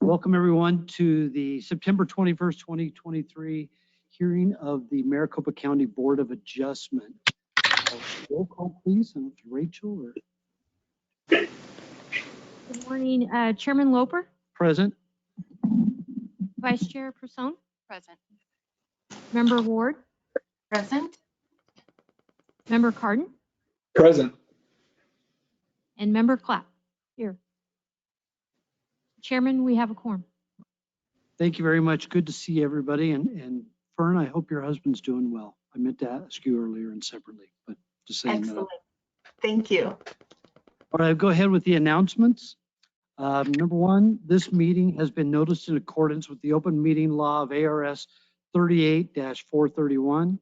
Welcome everyone to the September 21st, 2023 hearing of the Maricopa County Board of Adjustment. Roll call, please. And Rachel or Good morning, Chairman Loper, present. Vice Chair Person, Present. Member Ward, Present. Member Cardin, Present. and Member Clapp. Here. Chairman, we have a quorum. Thank you very much. Good to see everybody. And Fern, I hope your husband's doing well. I meant to ask you earlier and separately, but just saying that. Excellent. Thank you. All right, I'll go ahead with the announcements. Number one, this meeting has been noticed in accordance with the open meeting law of ARS 38-431.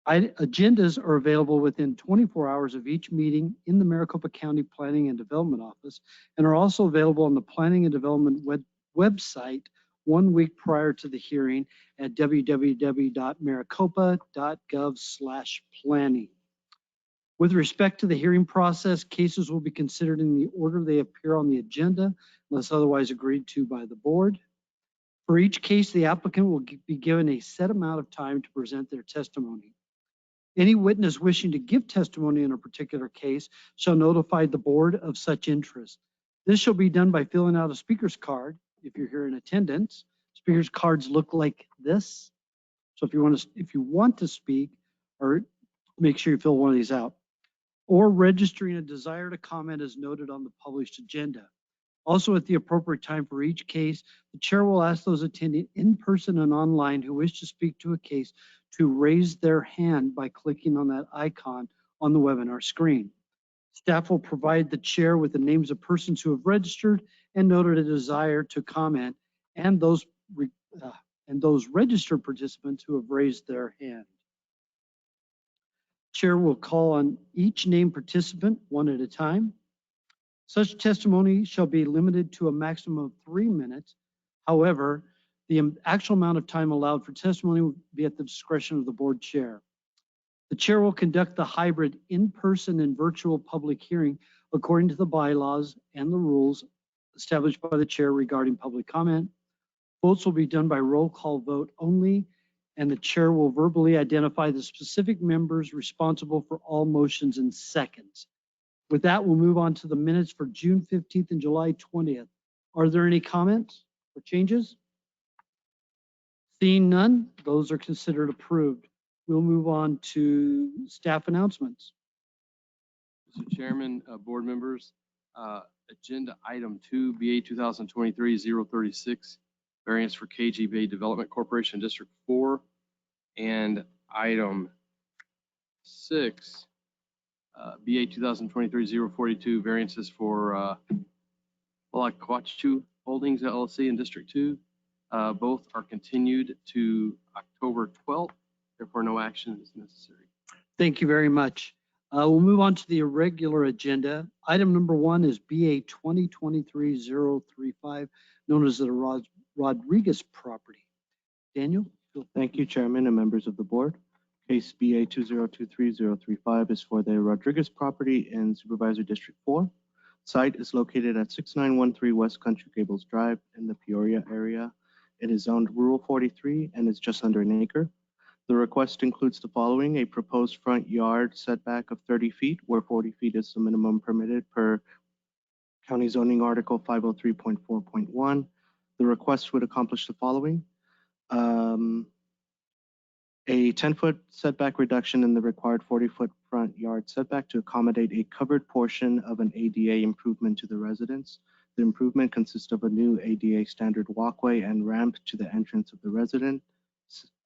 Agendas are available within 24 hours of each meeting in the Maricopa County Planning and Development Office and are also available on the Planning and Development website 1 week prior to the hearing at www.maricopa.gov/planning. With respect to the hearing process, cases will be considered in the order they appear on the agenda unless otherwise agreed to by the board. For each case, the applicant will be given a set amount of time to present their testimony. Any witness wishing to give testimony in a particular case shall notify the board of such interest. This shall be done by filling out a speaker's card if you're here in attendance. Speaker's cards look like this. So if you want to speak, or make sure you fill one of these out, or registering a desire to comment as noted on the published agenda. Also, at the appropriate time for each case, the chair will ask those attending in person and online who wish to speak to a case to raise their hand by clicking on that icon on the webinar screen. Staff will provide the chair with the names of persons who have registered and noted a desire to comment, and those registered participants who have raised their hand. Chair will call on each named participant one at a time. Such testimony shall be limited to a maximum of 3 minutes. However, the actual amount of time allowed for testimony will be at the discretion of the board chair. The chair will conduct the hybrid in-person and virtual public hearing according to the bylaws and the rules established by the chair regarding public comment. Votes will be done by roll call vote only, and the chair will verbally identify the specific members responsible for all motions in seconds. With that, we'll move on to the minutes for June 15th and July 20th. Are there any comments or changes? Seeing none, those are considered approved. We'll move on to staff announcements. Mr. Chairman, board members, agenda item 2, BA 2023-036, variance for KG Bay Development Corporation District 4, and item 6, BA 2023-042, variances for Walaquachu Holdings LLC in District 2. Both are continued to October 12th. Therefore, no action is necessary. Thank you very much. We'll move on to the irregular agenda. Item number 1 is BA 2023-035, known as the Rodriguez property. Daniel? Thank you, Chairman and members of the board. Case BA 2023-035 is for the Rodriguez property in Supervisor District 4. Site is located at 6913 West Country Gables Drive in the Peoria area. It is zoned Rural 43 and is just under an acre. The request includes the following: a proposed front yard setback of 30 feet, where 40 feet is the minimum permitted per County Zoning Article 503.4.1. The request would accomplish the following: a 10-foot setback reduction in the required 40-foot front yard setback to accommodate a covered portion of an ADA improvement to the residence. The improvement consists of a new ADA standard walkway and ramp to the entrance of the residence.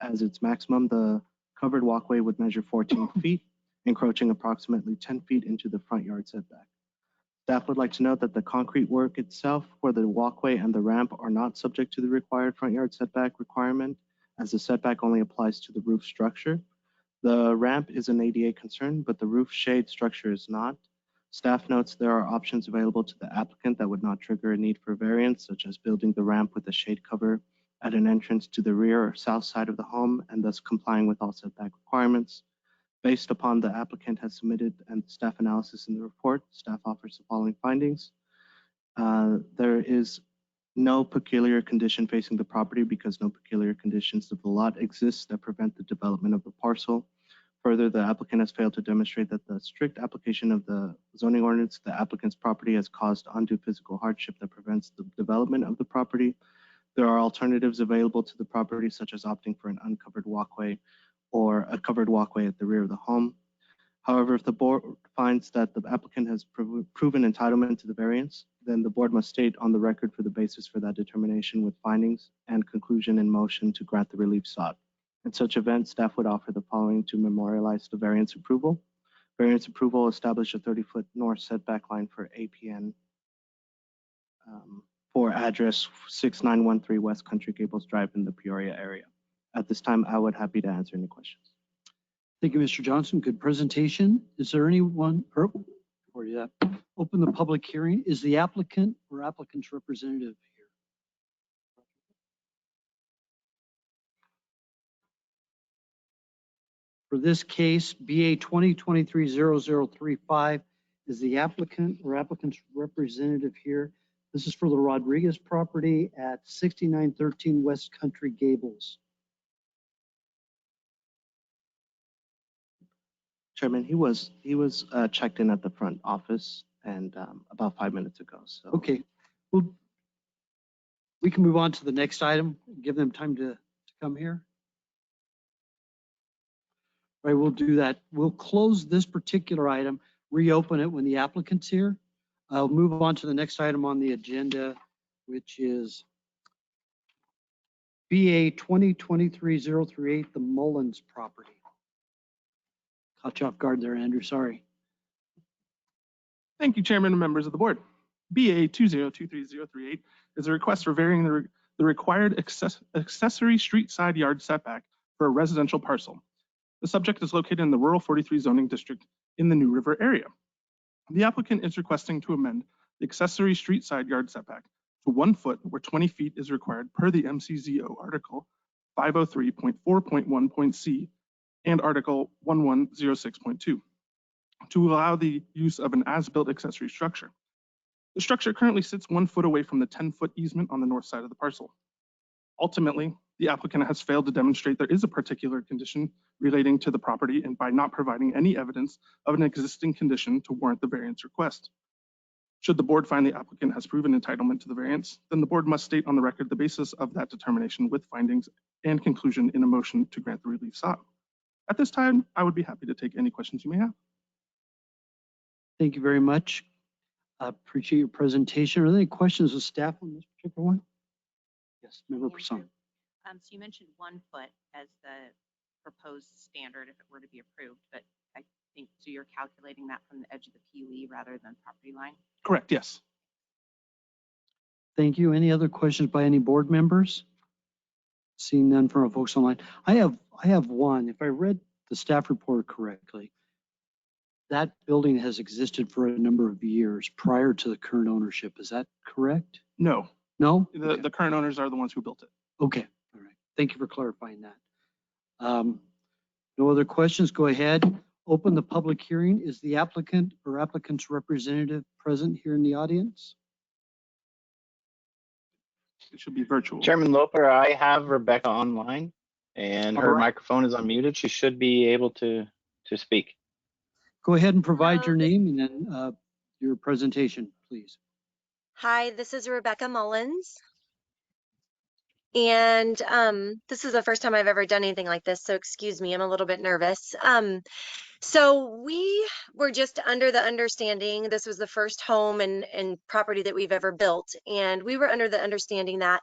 As its maximum, the covered walkway would measure 14 feet, encroaching approximately 10 feet into the front yard setback. Staff would like to note that the concrete work itself for the walkway and the ramp are not subject to the required front yard setback requirement, as the setback only applies to the roof structure. The ramp is an ADA concern, but the roof shade structure is not. Staff notes there are options available to the applicant that would not trigger a need for variance, such as building the ramp with a shade cover at an entrance to the rear or south side of the home, and thus complying with all setback requirements. Based upon the applicant has submitted and staff analysis in the report, staff offers the following findings. There is no peculiar condition facing the property because no peculiar conditions of the lot exist that prevent the development of the parcel. Further, the applicant has failed to demonstrate that the strict application of the zoning ordinance to the applicant's property has caused undue physical hardship that prevents the development of the property. There are alternatives available to the property, such as opting for an uncovered walkway or a covered walkway at the rear of the home. However, if the board finds that the applicant has proven entitlement to the variance, then the board must state on the record for the basis for that determination with findings and conclusion in motion to grant the relief sought. In such event, staff would offer the following to memorialize the variance approval. Variance approval established a 30-foot north setback line for APN for address 6913 West Country Gables Drive in the Peoria area. At this time, I would be happy to answer any questions. Thank you, Mr. Johnson. Good presentation. Is there anyone, before you open the public hearing, is the applicant or applicant's representative here? For this case, BA 2023-0035, is the applicant or applicant's representative here? This is for the Rodriguez property at 6913 West Country Gables. Chairman, he was checked in at the front office and about 5 minutes ago. So Okay, well, we can move on to the next item, give them time to come here. All right, we'll do that. We'll close this particular item, reopen it when the applicant's here. I'll move on to the next item on the agenda, which is BA 2023-038, the Mullins property. Caught you off guard there, Andrew, sorry. Thank you, Chairman and members of the board. BA 2023-038 is a request for varying the required accessory street side yard setback for a residential parcel. The subject is located in the rural 43 zoning district in the New River area. The applicant is requesting to amend the accessory street side yard setback to 1 foot where 20 feet is required per the MCZO Article 503.4.1.c and Article 1106.2 to allow the use of an as-built accessory structure. The structure currently sits 1 foot away from the 10-foot easement on the north side of the parcel. Ultimately, the applicant has failed to demonstrate there is a particular condition relating to the property and by not providing any evidence of an existing condition to warrant the variance request. Should the board find the applicant has proven entitlement to the variance, then the board must state on the record the basis of that determination with findings and conclusion in a motion to grant the relief sought. At this time, I would be happy to take any questions you may have. Thank you very much. I appreciate your presentation. Are there any questions of staff on this particular one? Yes, Member Person. So you mentioned 1 foot as the proposed standard if it were to be approved, but I think, so you're calculating that from the edge of the PUE rather than property line? Correct, yes. Thank you. Any other questions by any board members? Seeing none from our folks online. I have one. If I read the staff report correctly, that building has existed for a number of years prior to the current ownership. Is that correct? No, No? the current owners are the ones who built it. Okay, all right. Thank you for clarifying that. No other questions? Go ahead. Open the public hearing. Is the applicant or applicant's representative present here in the audience? It should be virtual. Chairman Loper, I have Rebecca online and All her right. microphone is unmuted. She should be able to speak. Go ahead and provide your Hello. name and then your presentation, please. Hi, this is Rebecca Mullins. And this is the first time I've ever done anything like this, so excuse me, I'm a little bit nervous. So we were just under the understanding, this was the first home and property that we've ever built. And we were under the understanding that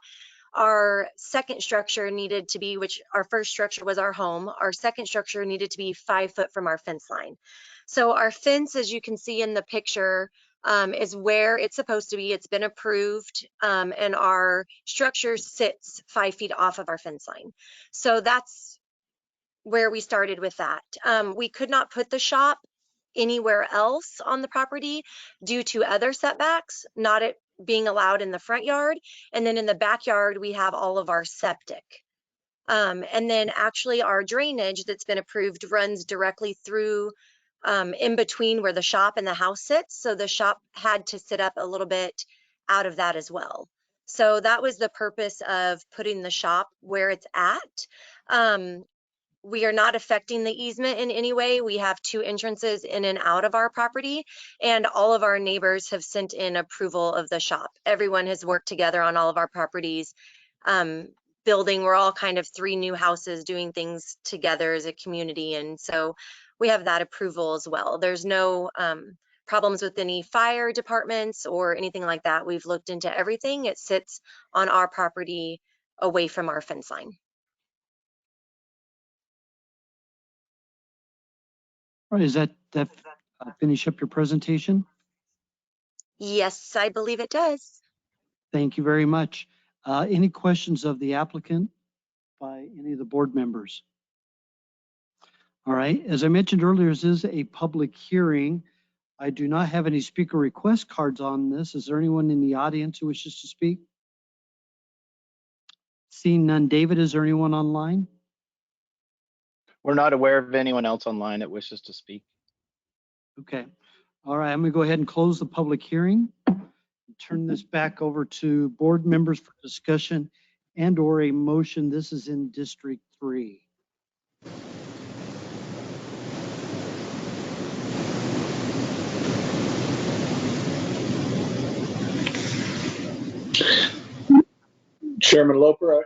our second structure needed to be, which our first structure was our home, our second structure needed to be 5 foot from our fence line. So our fence, as you can see in the picture, is where it's supposed to be. It's been approved, and our structure sits 5 feet off of our fence line. So that's where we started with that. We could not put the shop anywhere else on the property due to other setbacks, not it being allowed in the front yard. And then in the backyard, we have all of our septic. And then actually our drainage that's been approved runs directly through in between where the shop and the house sits. So the shop had to sit up a little bit out of that as well. So that was the purpose of putting the shop where it's at. We are not affecting the easement in any way. We have 2 entrances in and out of our property, and all of our neighbors have sent in approval of the shop. Everyone has worked together on all of our properties. Building, we're all kind of 3 new houses doing things together as a community, and so we have that approval as well. There's no problems with any fire departments or anything like that. We've looked into everything. It sits on our property away from our fence line. All right, is that finish up your presentation? Yes, I believe it does. Thank you very much. Any questions of the applicant by any of the board members? All right, as I mentioned earlier, this is a public hearing. I do not have any speaker request cards on this. Is there anyone in the audience who wishes to speak? Seeing none. David, is there anyone online? We're not aware of anyone else online that wishes to speak. Okay. All right, I'm going to go ahead and close the public hearing. Turn this back over to board members for discussion and or a motion. This is in District 3. Chairman Loper,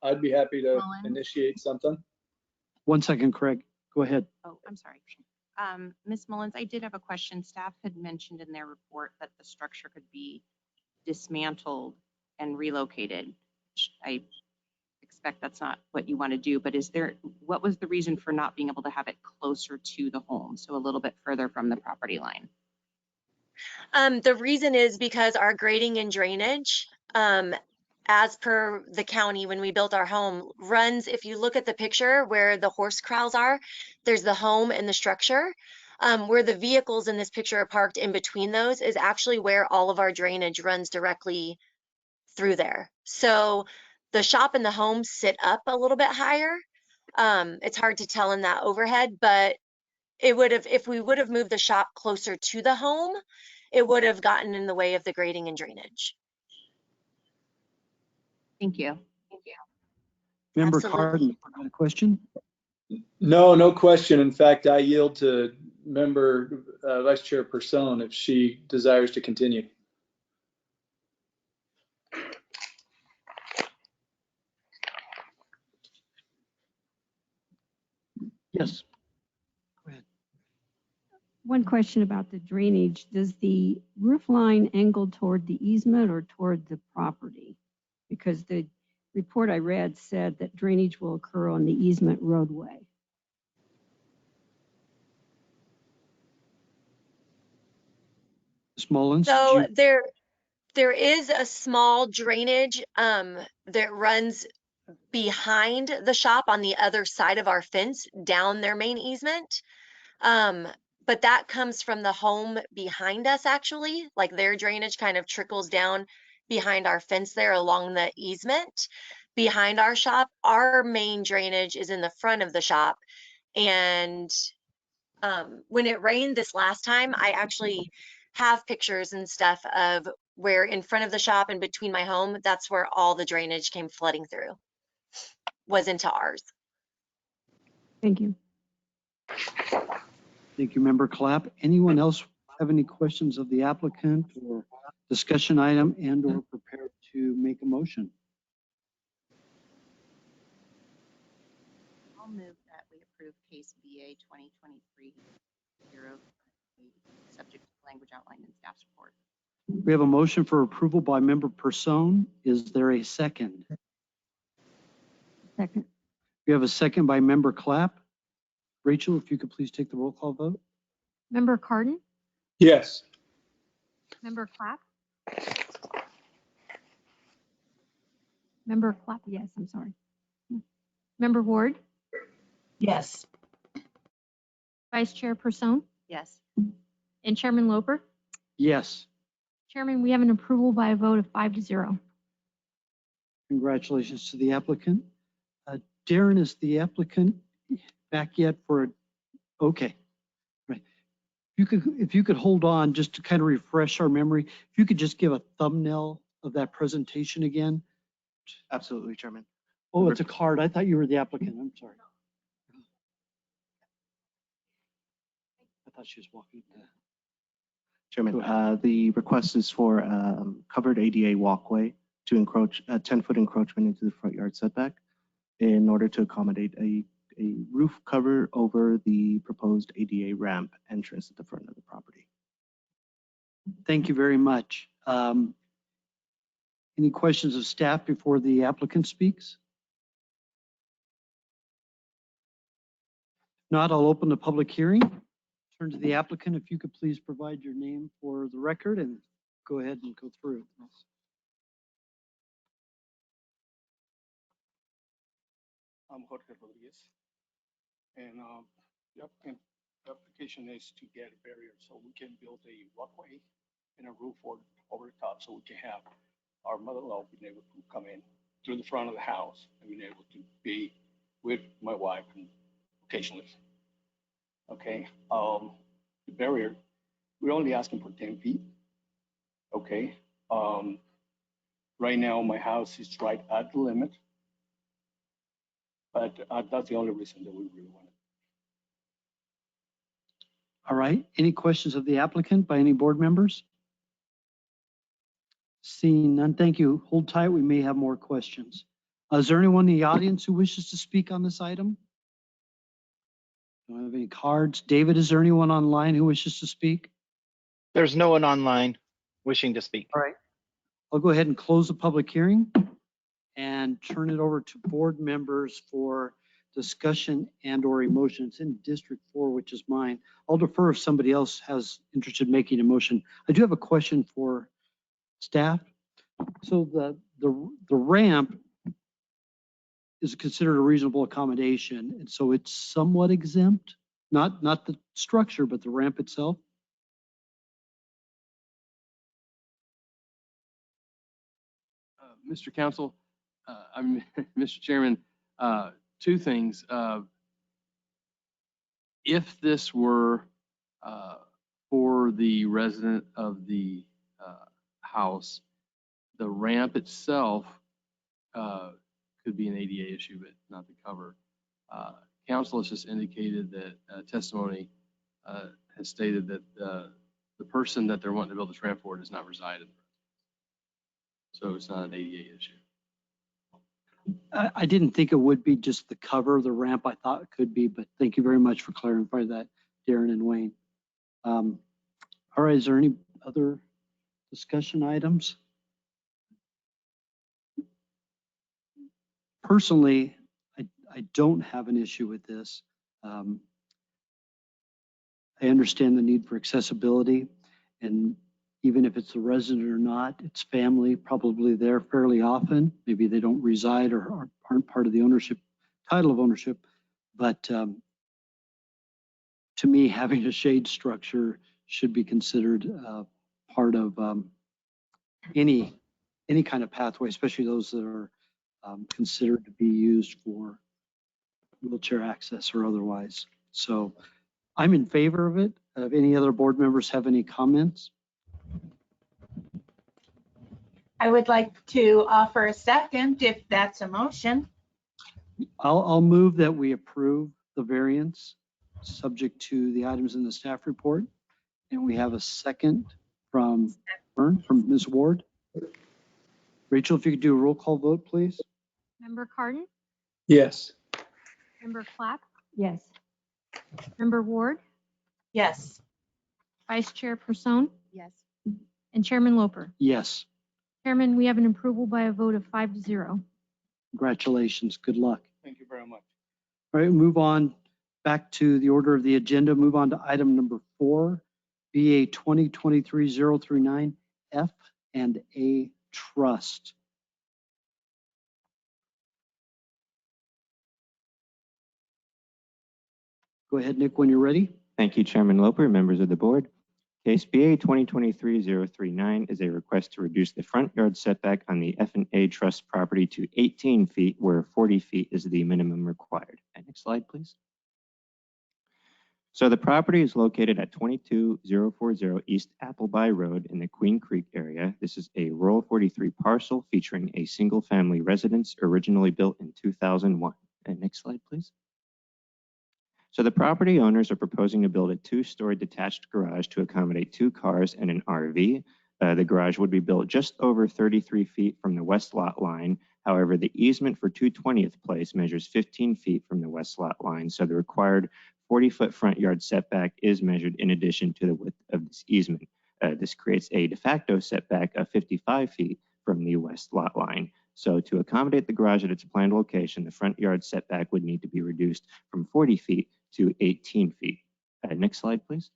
I'd be happy to Mullins? initiate something. 1 second, Craig. Go ahead. Oh, I'm sorry. Ms. Mullins, I did have a question. Staff had mentioned in their report that the structure could be dismantled and relocated. I expect that's not what you want to do, but what was the reason for not being able to have it closer to the home, so a little bit further from the property line? The reason is because our grading and drainage, as per the county when we built our home, runs, if you look at the picture where the horse corrals are, there's the home and the structure. Where the vehicles in this picture are parked in between those is actually where all of our drainage runs directly through there. So the shop and the home sit up a little bit higher. It's hard to tell in that overhead, but it would have, if we would have moved the shop closer to the home, it would have gotten in the way of the grading and drainage. Thank you. Member Absolutely. Cardin, you got a question? No question. In fact, I yield to member Vice Chair Person if she desires to continue. Yes. Go ahead. One question about the drainage. Does the roof line angle toward the easement or toward the property? Because the report I read said that drainage will occur on the easement roadway. Ms. Mullins? So did you- there is a small drainage that runs behind the shop on the other side of our fence down their main easement. But that comes from the home behind us, actually. Like their drainage kind of trickles down behind our fence there along the easement behind our shop. Our main drainage is in the front of the shop. And when it rained this last time, I actually have pictures and stuff of where in front of the shop and between my home, that's where all the drainage came flooding through, was into ours. Thank you. Thank you, Member Clapp. Anyone else have any questions of the applicant or discussion item and or prepared to make a motion? I'll move that we approve case BA 2023-0, subject to language outlined in staff's report. We have a motion for approval by Member Person. Is there a second? Second. We have a second by Member Clapp. Rachel, if you could please take the roll call vote. Member Cardin? Yes. Member Clapp? Member Clapp, yes, I'm sorry. Member Ward? Yes. Vice Chair Person? Yes. And Chairman Loper? Yes. Chairman, we have an approval by a vote of 5-0. Congratulations to the applicant. Darren, is the applicant back yet for, okay. Right. If you could hold on just to kind of refresh our memory, if you could just give a thumbnail of that presentation again. Absolutely, Chairman. Oh, it's a card. I thought you were the applicant. I'm sorry. I thought she was walking. Chairman, the request is for covered ADA walkway to encroach a 10-foot encroachment into the front yard setback in order to accommodate a roof cover over the proposed ADA ramp entrance at the front of the property. Thank you very much. Any questions of staff before the applicant speaks? If not, I'll open the public hearing. Turn to the applicant. If you could please provide your name for the record and go ahead and go through it. I'm Jorge Rodriguez. And the application is to get a barrier so we can build a walkway and a roof over the top so we can have our mother-in-law being able to come in through the front of the house and being able to be with my wife and occasionally. Okay, the barrier, we're only asking for 10 feet. Okay, right now my house is right at the limit, but that's the only reason that we really want it. All right. Any questions of the applicant by any board members? Seeing none, thank you. Hold tight. We may have more questions. Is there anyone in the audience who wishes to speak on this item? Don't have any cards. David, is there anyone online who wishes to speak? There's no one online wishing to speak. All right. I'll go ahead and close the public hearing and turn it over to board members for discussion and or emotion. It's in District 4, which is mine. I'll defer if somebody else has interest in making a motion. I do have a question for staff. So the ramp is considered a reasonable accommodation, and so it's somewhat exempt, not the structure, but the ramp itself. Mr. Counsel, Mr. Chairman, two things. If this were for the resident of the house, the ramp itself could be an ADA issue, but not the cover. Council has just indicated that testimony has stated that the person that they're wanting to build this ramp for does not reside in the residence. So it's not an ADA issue. I didn't think it would be just the cover of the ramp. I thought it could be, but thank you very much for clarifying that, Darren and Wayne. All right, is there any other discussion items? Personally, I don't have an issue with this. I understand the need for accessibility, and even if it's a resident or not, it's family probably there fairly often. Maybe they don't reside or aren't part of the ownership, title of ownership. But to me, having a shade structure should be considered part of any kind of pathway, especially those that are considered to be used for wheelchair access or otherwise. So I'm in favor of it. If any other board members have any comments? I would like to offer a second if that's a motion. I'll move that we approve the variance subject to the items in the staff report. And we have a second from Ms. Ward. Rachel, if you could do a roll call vote, please. Member Cardin, Yes. Member Clapp, Yes. Member Ward, Yes. Vice Chair Person, Yes. and Chairman Loper. Yes. Chairman, we have an approval by a vote of 5-0. Congratulations. Good luck. Thank you very much. All right, move on back to the order of the agenda. Move on to item number 4, BA 2023-039, F and A Trust. Go ahead, Nick, when you're ready. Thank you, Chairman Loper, members of the board. Case BA 2023-039 is a request to reduce the front yard setback on the F&A Trust property to 18 feet where 40 feet is the minimum required. Next slide, please. So the property is located at 22040 East Appleby Road in the Queen Creek area. This is a rural 43 parcel featuring a single family residence originally built in 2001. And next slide, please. So the property owners are proposing to build a 2-story detached garage to accommodate 2 cars and an RV. The garage would be built just over 33 feet from the west lot line. However, the easement for 220th Place measures 15 feet from the west lot line, so the required 40-foot front yard setback is measured in addition to the width of this easement. This creates a de facto setback of 55 feet from the west lot line. So to accommodate the garage at its planned location, the front yard setback would need to be reduced from 40 feet to 18 feet. Next slide, please.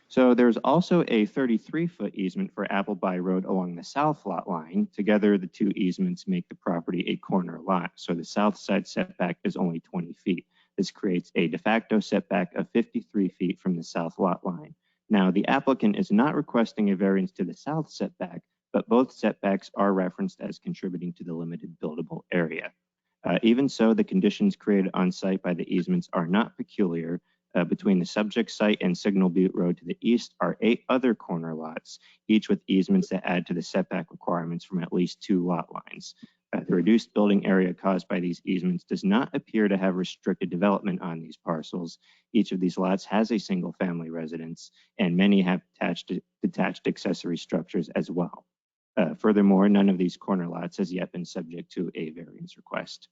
So there's also a 33-foot easement for Appleby Road along the south lot line. Together, the 2 easements make the property a corner lot, so the south side setback is only 20 feet. This creates a de facto setback of 53 feet from the south lot line. Now, the applicant is not requesting a variance to the south setback, but both setbacks are referenced as contributing to the limited buildable area. Even so, the conditions created on site by the easements are not peculiar. Between the subject site and Signal Butte Road to the east are 8 other corner lots, each with easements that add to the setback requirements from at least 2 lot lines. The reduced building area caused by these easements does not appear to have restricted development on these parcels. Each of these lots has a single family residence, and many have detached accessory structures as well. Furthermore, none of these corner lots has yet been subject to a variance request.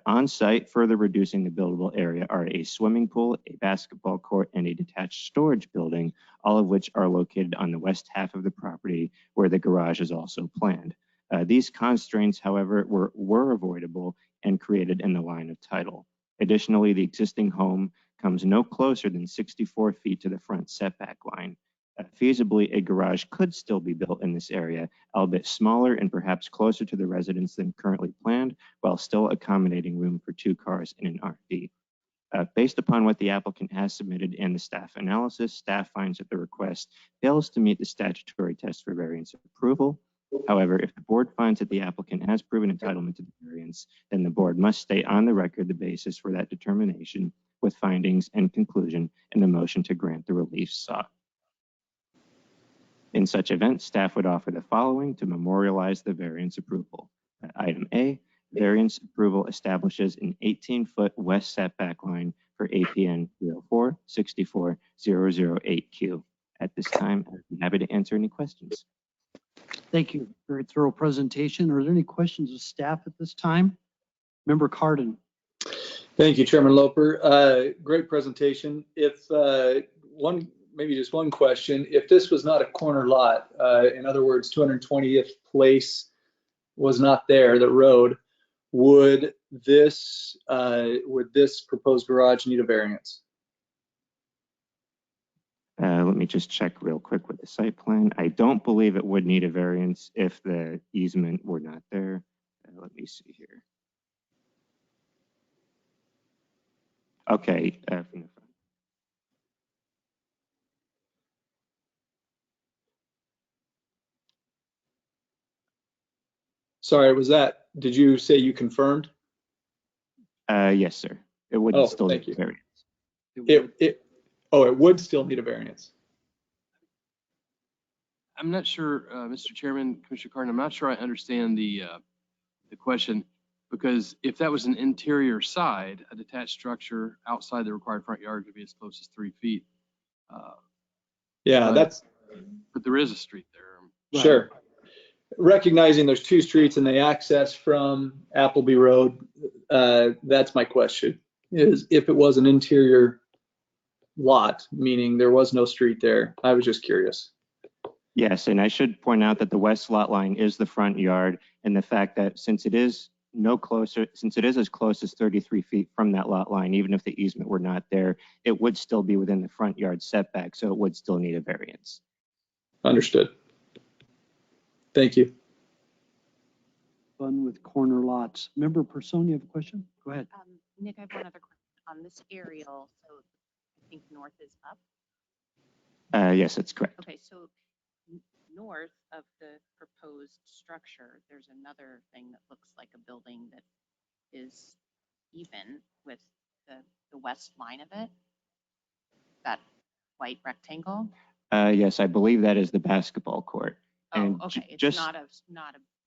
On site, further reducing the buildable area are a swimming pool, a basketball court, and a detached storage building, all of which are located on the west half of the property where the garage is also planned. These constraints, however, were avoidable and created in the line of title. Additionally, the existing home comes no closer than 64 feet to the front setback line. Feasibly, a garage could still be built in this area, albeit smaller and perhaps closer to the residence than currently planned, while still accommodating room for 2 cars and an RV. Based upon what the applicant has submitted and the staff analysis, staff finds that the request fails to meet the statutory test for variance approval. However, if the board finds that the applicant has proven entitlement to the variance, then the board must state on the record the basis for that determination with findings and conclusion in the motion to grant the relief sought. In such event, staff would offer the following to memorialize the variance approval. Item A, variance approval establishes an 18-foot west setback line for APN 304-64008Q. At this time, I'd be happy to answer any questions. Thank you. Very thorough presentation. Are there any questions of staff at this time? Member Cardin. Thank you, Chairman Loper. Great presentation. If maybe just one question, if this was not a corner lot, in other words, 220th Place was not there, the road, would this proposed garage need a variance? Let me just check real quick with the site plan. I don't believe it would need a variance if the easement were not there. Let me see here. Okay, from the front. Sorry, did you say you confirmed? Yes, sir. It would still need a variance. It would still need a variance. I'm not sure, Mr. Chairman, Commissioner Cardin, I'm not sure I understand the question, because if that was an interior side, a detached structure outside the required front yard could be as close as 3 feet. Yeah, but there is a street there. Sure. Recognizing there's 2 streets and they access from Appleby Road, that's my question, is if it was an interior lot, meaning there was no street there. I was just curious. Yes, and I should point out that the west lot line is the front yard, and the fact that since it is as close as 33 feet from that lot line, even if the easement were not there, it would still be within the front yard setback, so it would still need a variance. Understood. Thank you. Fun with corner lots. Member Person, you have a question? Go ahead. Nick, I have one other question on this aerial. So I think north is up. Yes, that's correct. Okay, so north of the proposed structure, there's another thing that looks like a building that is even with the west line of it? That white rectangle? Yes, I believe that is the basketball court. Oh, And okay. It's just not a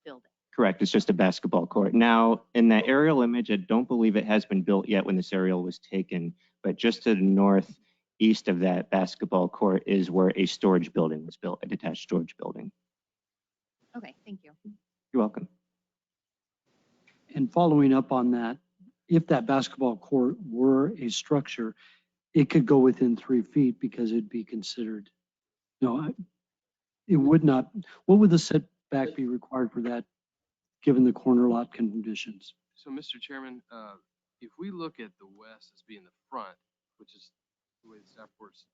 building. correct. It's just a basketball court. Now, in that aerial image, I don't believe it has been built yet when this aerial was taken, but just to the northeast of that basketball court is where a storage building was built, a detached storage building. Okay, thank you. You're welcome. And following up on that, if that basketball court were a structure, it could go within 3 feet because it'd be considered, it would not, what would the setback be required for that, given the corner lot conditions? So, Mr. Chairman, if we look at the west as being the front, which is the way the staff report's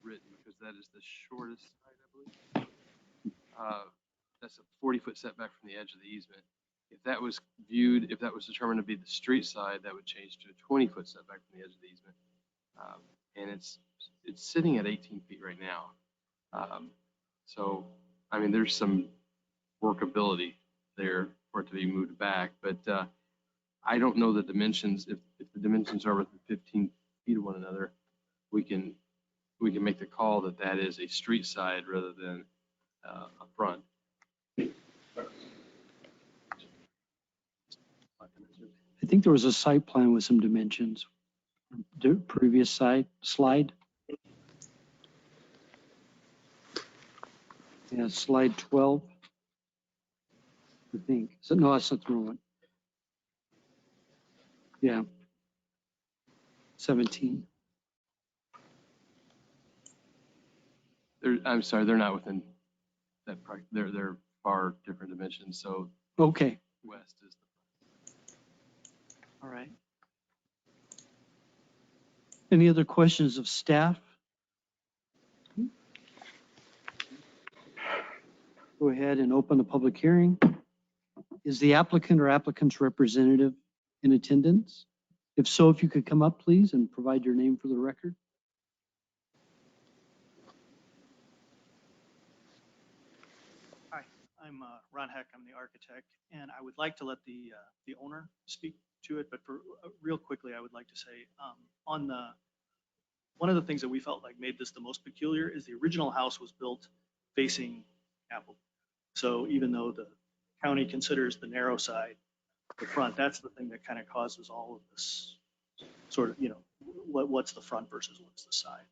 written, because that is the shortest side, I believe. That's a 40-foot setback from the edge of the easement. If that was determined to be the street side, that would change to a 20-foot setback from the edge of the easement. And it's sitting at 18 feet right now. So, I mean, there's some workability there for it to be moved back, but I don't know the dimensions. If the dimensions are within 15 feet of one another, we can make the call that that is a street side rather than a front. I think there was a site plan with some dimensions. The previous slide. Yeah, slide 12. I think. So no, that's not the wrong one. Yeah. 17. I'm sorry, they're not within that. They're far different dimensions. So Okay. west is All right. Any other questions of staff? Go ahead and open the public hearing. Is the applicant or applicant's representative in attendance? If so, if you could come up, please, and provide your name for the record. Hi, I'm Ron Heck. I'm the architect, and I would like to let the owner speak to it. But for real quickly, I would like to say one of the things that we felt like made this the most peculiar is the original house was built facing Apple. So even though the county considers the narrow side the front, that's the thing that kind of causes all of this sort of, what's the front versus what's the side.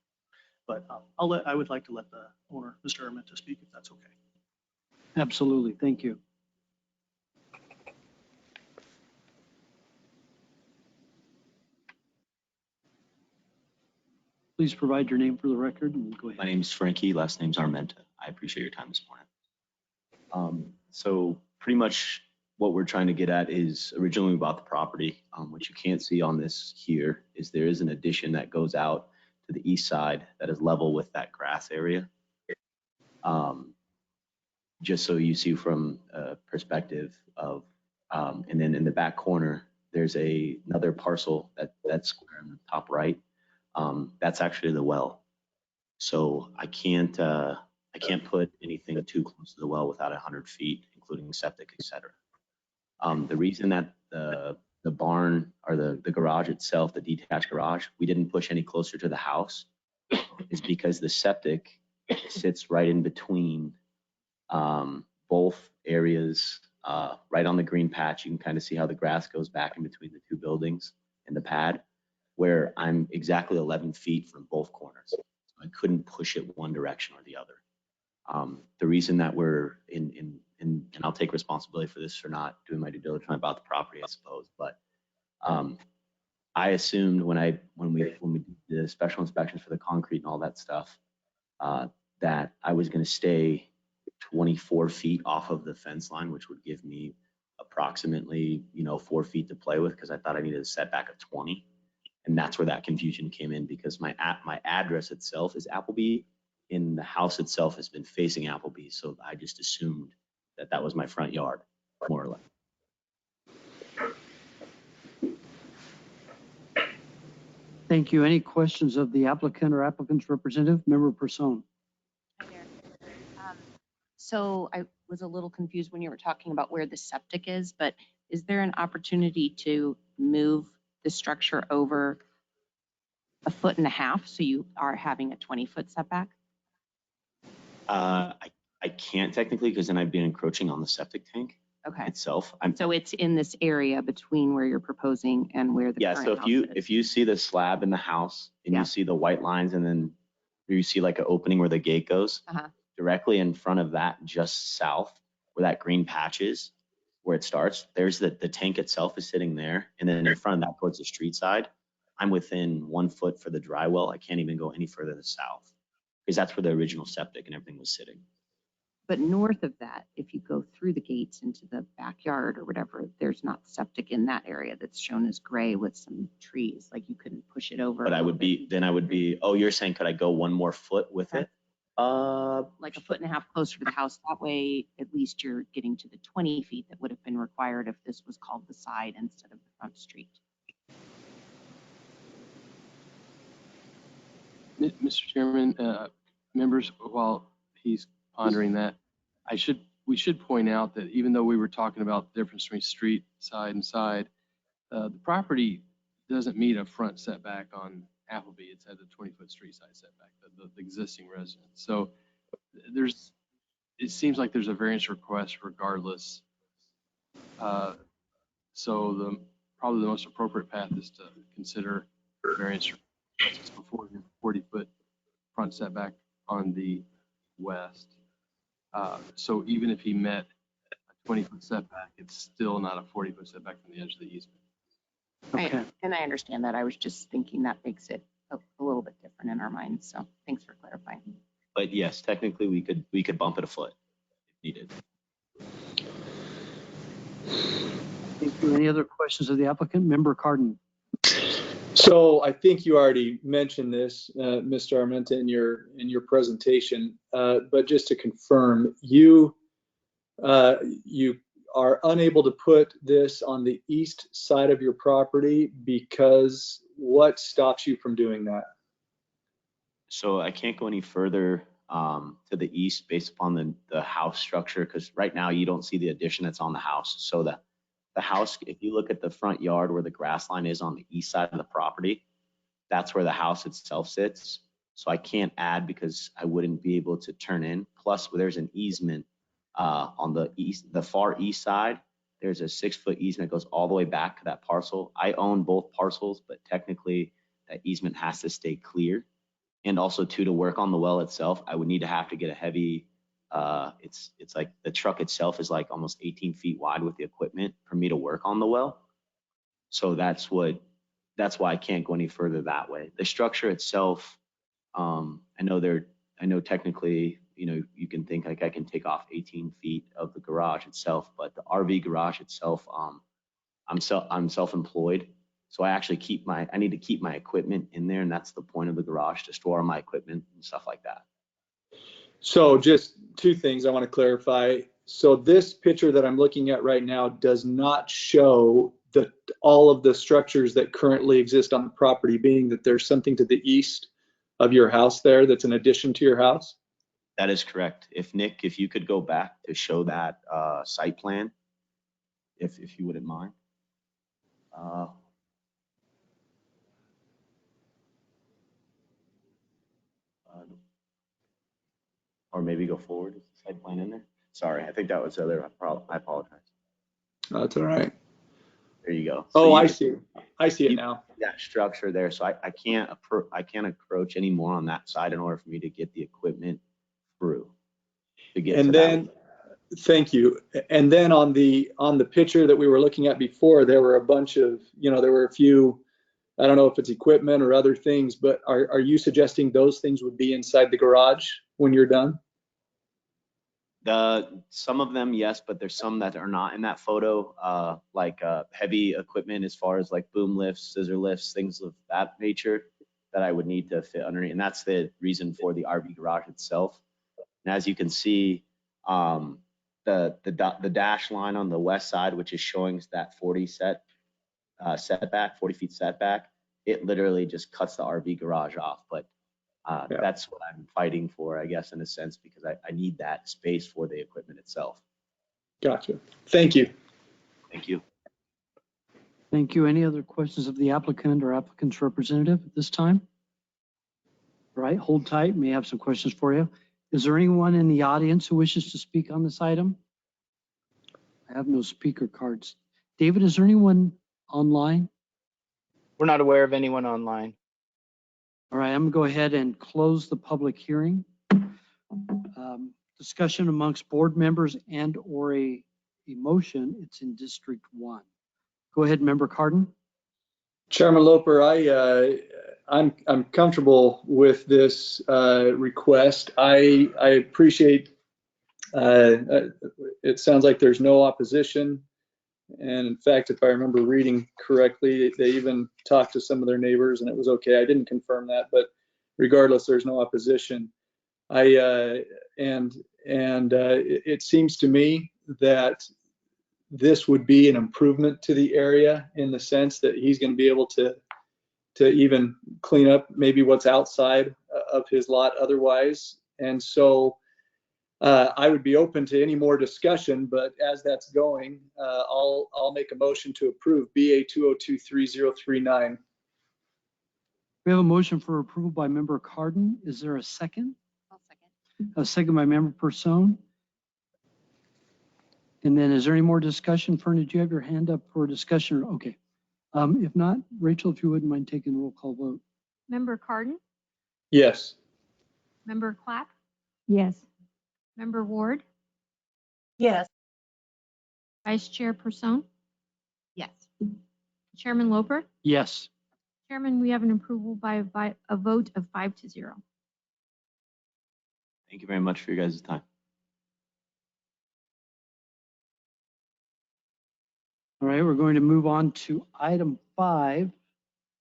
But I would like to let the owner, Mr. Armenta, speak if that's okay. Absolutely. Thank you. Please provide your name for the record and go ahead. My name is Frankie, last name's Armenta. I appreciate your time this morning. So pretty much what we're trying to get at is originally we bought the property. What you can't see on this here is there is an addition that goes out to the east side that is level with that grass area. Just so you see from a perspective of, and then in the back corner, there's another parcel that's square in the top right. That's actually the well. So I can't put anything too close to the well without 100 feet, including septic, etc. The reason that the barn or the garage itself, the detached garage, we didn't push any closer to the house is because the septic sits right in between both areas, right on the green patch. You can kind of see how the grass goes back in between the two buildings and the pad, where I'm exactly 11 feet from both corners. So I couldn't push it one direction or the other. The reason that we're and I'll take responsibility for this for not doing my due diligence about the property, I suppose, but I assumed when we did the special inspections for the concrete and all that stuff, that I was going to stay 24 feet off of the fence line, which would give me approximately 4 feet to play with, because I thought I needed a setback of 20. And that's where that confusion came in, because my address itself is Appleby, and the house itself has been facing Appleby. So I just assumed that that was my front yard, more or less. Thank you. Any questions of the applicant or applicant's representative? Member Person. Hi there. So I was a little confused when you were talking about where the septic is, but is there an opportunity to move the structure over 1.5 feet, so you are having a 20-foot setback? I can't technically, because then I'd be encroaching on the septic tank Okay. itself. So it's in this area between where you're proposing and where the Yeah, current so house is. if you see the slab in the house and Yeah. you see the white lines, and then you see like an opening where the gate goes, Uh-huh. directly in front of that, just south where that green patch is, where it starts, there's the tank itself is sitting there. And then in front of that towards the street side, I'm within 1 foot for the dry well. I can't even go any further to the south because that's where the original septic and everything was sitting. But north of that, if you go through the gates into the backyard or whatever, there's not septic in that area that's shown as gray with some trees, like you couldn't push it over. But I would be, oh, you're saying, could I go 1 more foot with it? Like 1.5 feet closer to the house. That way, at least you're getting to the 20 feet that would have been required if this was called the side instead of the front street. Mr. Chairman, members, while he's pondering that, we should point out that even though we were talking about the difference between street side and side, the property doesn't meet a front setback on Appleby. It's at the 20-foot street side setback, the existing residence. So it seems like there's a variance request regardless. So probably the most appropriate path is to consider variance requests before the 40-foot front setback on the west. So even if he met a 20-foot setback, it's still not a 40-foot setback from the edge of the easement. Okay. And I understand that. I was just thinking that makes it a little bit different in our minds. So thanks for clarifying. But yes, technically we could bump it a foot if needed. Thank you. Any other questions of the applicant? Member Cardin? So I think you already mentioned this, Mr. Armenta, in your presentation, but just to confirm, you are unable to put this on the east side of your property because what stops you from doing that? So I can't go any further to the east based upon the house structure, because right now you don't see the addition that's on the house. So the house, if you look at the front yard where the grass line is on the east side of the property, that's where the house itself sits. So I can't add because I wouldn't be able to turn in. Plus, there's an easement on the far east side. There's a 6-foot easement that goes all the way back to that parcel. I own both parcels, but technically that easement has to stay clear. And also to work on the well itself, I would need to have to get a heavy, it's like the truck itself is like almost 18 feet wide with the equipment for me to work on the well. So that's why I can't go any further that way. The structure itself, I know technically, you can think like I can take off 18 feet of the garage itself, but the RV garage itself, I'm self-employed. So I actually I need to keep my equipment in there, and that's the point of the garage, to store my equipment and stuff like that. So just two things I want to clarify. So this picture that I'm looking at right now does not show all of the structures that currently exist on the property, being that there's something to the east of your house there that's an addition to your house? That is correct. Nick, if you could go back to show that site plan, if you wouldn't mind. Or maybe go forward. Is the site plan in there? Sorry, I think that was the other. I apologize. That's all right. There you go. So I see it now. That structure there. So I can't approach any more on that side in order for me to get the equipment through. Thank you. And then on the picture that we were looking at before, there were a bunch of, there were a few, I don't know if it's equipment or other things, but are you suggesting those things would be inside the garage when you're done? Some of them, yes, but there's some that are not in that photo, like heavy equipment as far as like boom lifts, scissor lifts, things of that nature that I would need to fit underneath. And that's the reason for the RV garage itself. And as you can see, the dash line on the west side, which is showing that 40 feet setback, it literally just cuts the RV garage off. But that's what I'm fighting for, I guess, in a sense, because I need that space for the equipment itself. Gotcha. Thank you. Thank you. Thank you. Any other questions of the applicant or applicant's representative at this time? All right, hold tight. May have some questions for you. Is there anyone in the audience who wishes to speak on this item? I have no speaker cards. David, is there anyone online? We're not aware of anyone online. All right, I'm gonna go ahead and close the public hearing. Discussion amongst board members and or a motion, it's in District 1. Go ahead, Member Cardin. Chairman Loper, I'm comfortable with this request. I appreciate, it sounds like there's no opposition. And in fact, if I remember reading correctly, they even talked to some of their neighbors and it was okay. I didn't confirm that, but regardless, there's no opposition. It seems to me that this would be an improvement to the area in the sense that he's going to be able to even clean up maybe what's outside of his lot otherwise. And so I would be open to any more discussion, but as that's going, I'll make a motion to approve BA 2023-039. We have a motion for approval by Member Cardin. Is there a second? I'll second. A second by Member Person. And then is there any more discussion? Fern, did you have your hand up for discussion? Okay. If not, Rachel, if you wouldn't mind taking a roll call vote. Member Cardin, Yes. Member Clapp, Yes. Member Ward, Yes. Vice Chair Person, Yes. Chairman Loper. Yes. Chairman, we have an approval by a vote of 5-0. Thank you very much for your guys' time. All right, we're going to move on to item 5,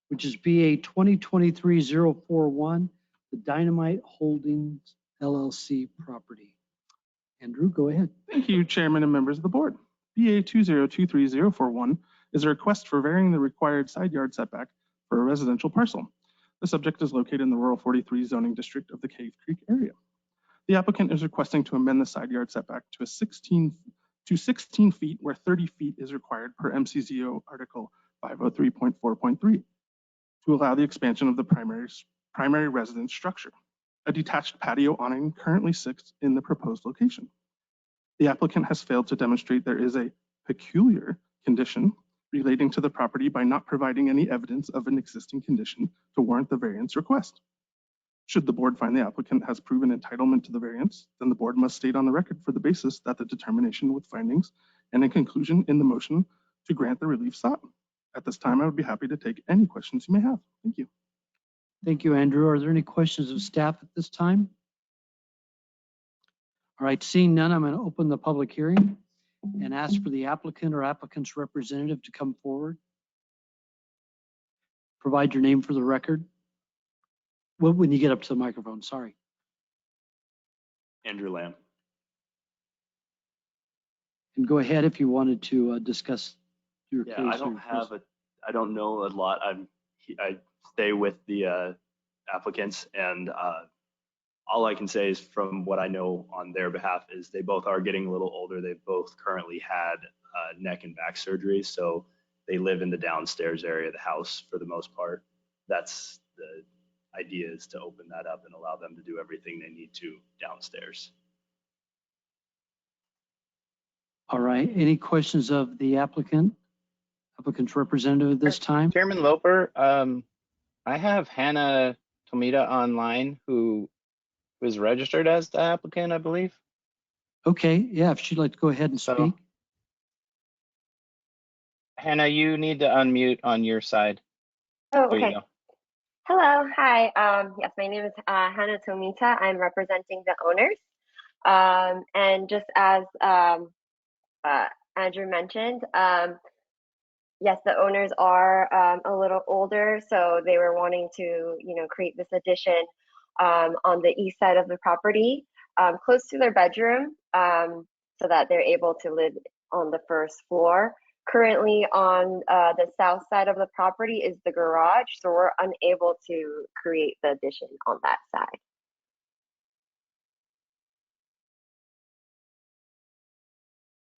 which is BA 2023-041, the Dynamite Holdings LLC property. Andrew, go ahead. Thank you, Chairman and members of the board. BA 2023-041 is a request for varying the required side yard setback for a residential parcel. The subject is located in the rural 43 zoning district of the Cave Creek area. The applicant is requesting to amend the side yard setback to 16 feet where 30 feet is required per MCZO Article 503.4.3 to allow the expansion of the primary residence structure. A detached patio awning currently sits in the proposed location. The applicant has failed to demonstrate there is a peculiar condition relating to the property by not providing any evidence of an existing condition to warrant the variance request. Should the board find the applicant has proven entitlement to the variance, then the board must state on the record for the basis that the determination with findings and in conclusion in the motion to grant the relief sought. At this time, I would be happy to take any questions you may have. Thank you. Thank you, Andrew. Are there any questions of staff at this time? All right, seeing none, I'm going to open the public hearing and ask for the applicant or applicant's representative to come forward. Provide your name for the record. Well, when you get up to the microphone, sorry. Andrew Lamb. And go ahead if you wanted to discuss your case. I don't know a lot. I stay with the applicants, and all I can say is from what I know on their behalf is they both are getting a little older. They both currently had neck and back surgery, so they live in the downstairs area of the house for the most part. That's the idea, is to open that up and allow them to do everything they need to downstairs. All right, any questions of the applicant's representative at this time? Chairman Loper, I have Hannah Tomita online who was registered as the applicant, I believe. Okay, yeah, if she'd like to go ahead and speak. Hannah, you need to unmute on your side. Oh, There you okay. go. Hello, hi. Yes, my name is Hannah Tomita. I'm representing the owners. And just as Andrew mentioned, yes, the owners are a little older, so they were wanting to, create this addition on the east side of the property, close to their bedroom, so that they're able to live on the first floor. Currently on the south side of the property is the garage, so we're unable to create the addition on that side.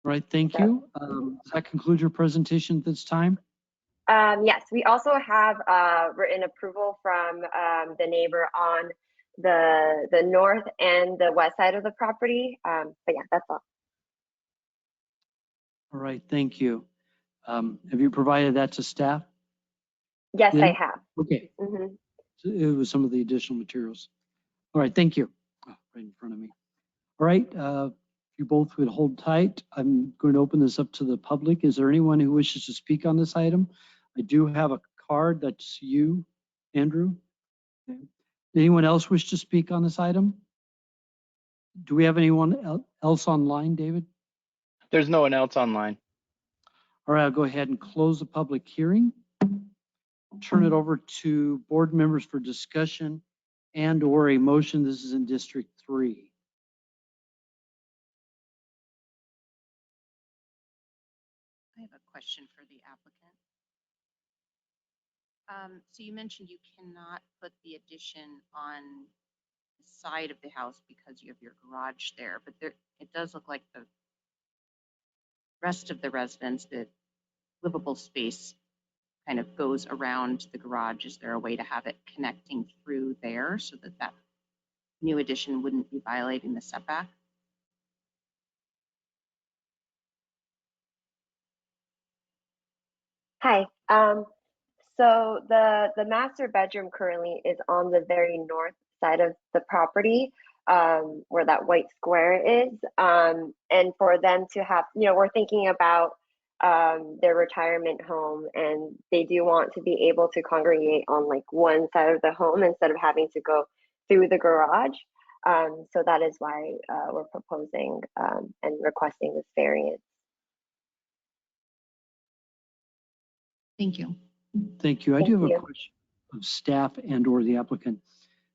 All right, thank you. Does that conclude your presentation at this time? Yes, we also have written approval from the neighbor on the north and the west side of the property. But yeah, that's all. All right, thank you. Have you provided that to staff? Yes, Yeah. I have. Okay, Mhm. so it was some of the additional materials. All right, thank you. Oh, right in front of me. All right, if you both would hold tight, I'm going to open this up to the public. Is there anyone who wishes to speak on this item? I do have a card. That's you, Andrew. Okay. Anyone else wish to speak on this item? Do we have anyone else online, David? There's no one else online. All right, I'll go ahead and close the public hearing. Turn it over to board members for discussion and or a motion. This is in District 3. I have a question for the applicant. So you mentioned you cannot put the addition on the side of the house because you have your garage there, but there, it does look like the rest of the residence, the livable space kind of goes around the garage. Is there a way to have it connecting through there so that that new addition wouldn't be violating the setback? Hi. So the master bedroom currently is on the very north side of the property, where that white square is. And for them to have, we're thinking about their retirement home, and they do want to be able to congregate on like one side of the home instead of having to go through the garage. So that is why we're proposing and requesting this variance. Thank you. Thank you. I do have a question of staff and or the applicant.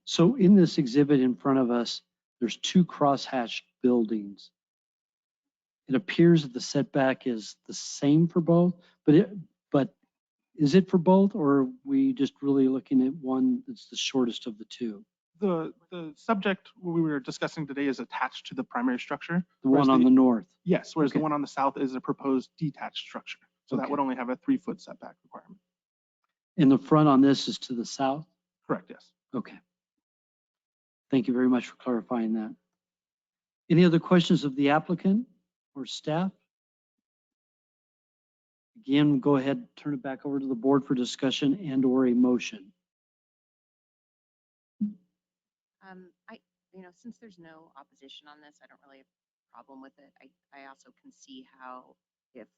So in this exhibit in front of us, there's 2 crosshatched buildings. It appears that the setback is the same for both, but is it for both, or are we just really looking at one that's the shortest of the 2? The subject we were discussing today is attached to the primary structure. The one on the north? Yes, whereas Okay. the one on the south is a proposed detached structure. So that Okay. would only have a 3-foot setback requirement. And the front on this is to the south? Correct, yes. Okay. Thank you very much for clarifying that. Any other questions of the applicant or staff? Again, go ahead, turn it back over to the board for discussion and or a motion. Since there's no opposition on this, I don't really have a problem with it. I also can see how if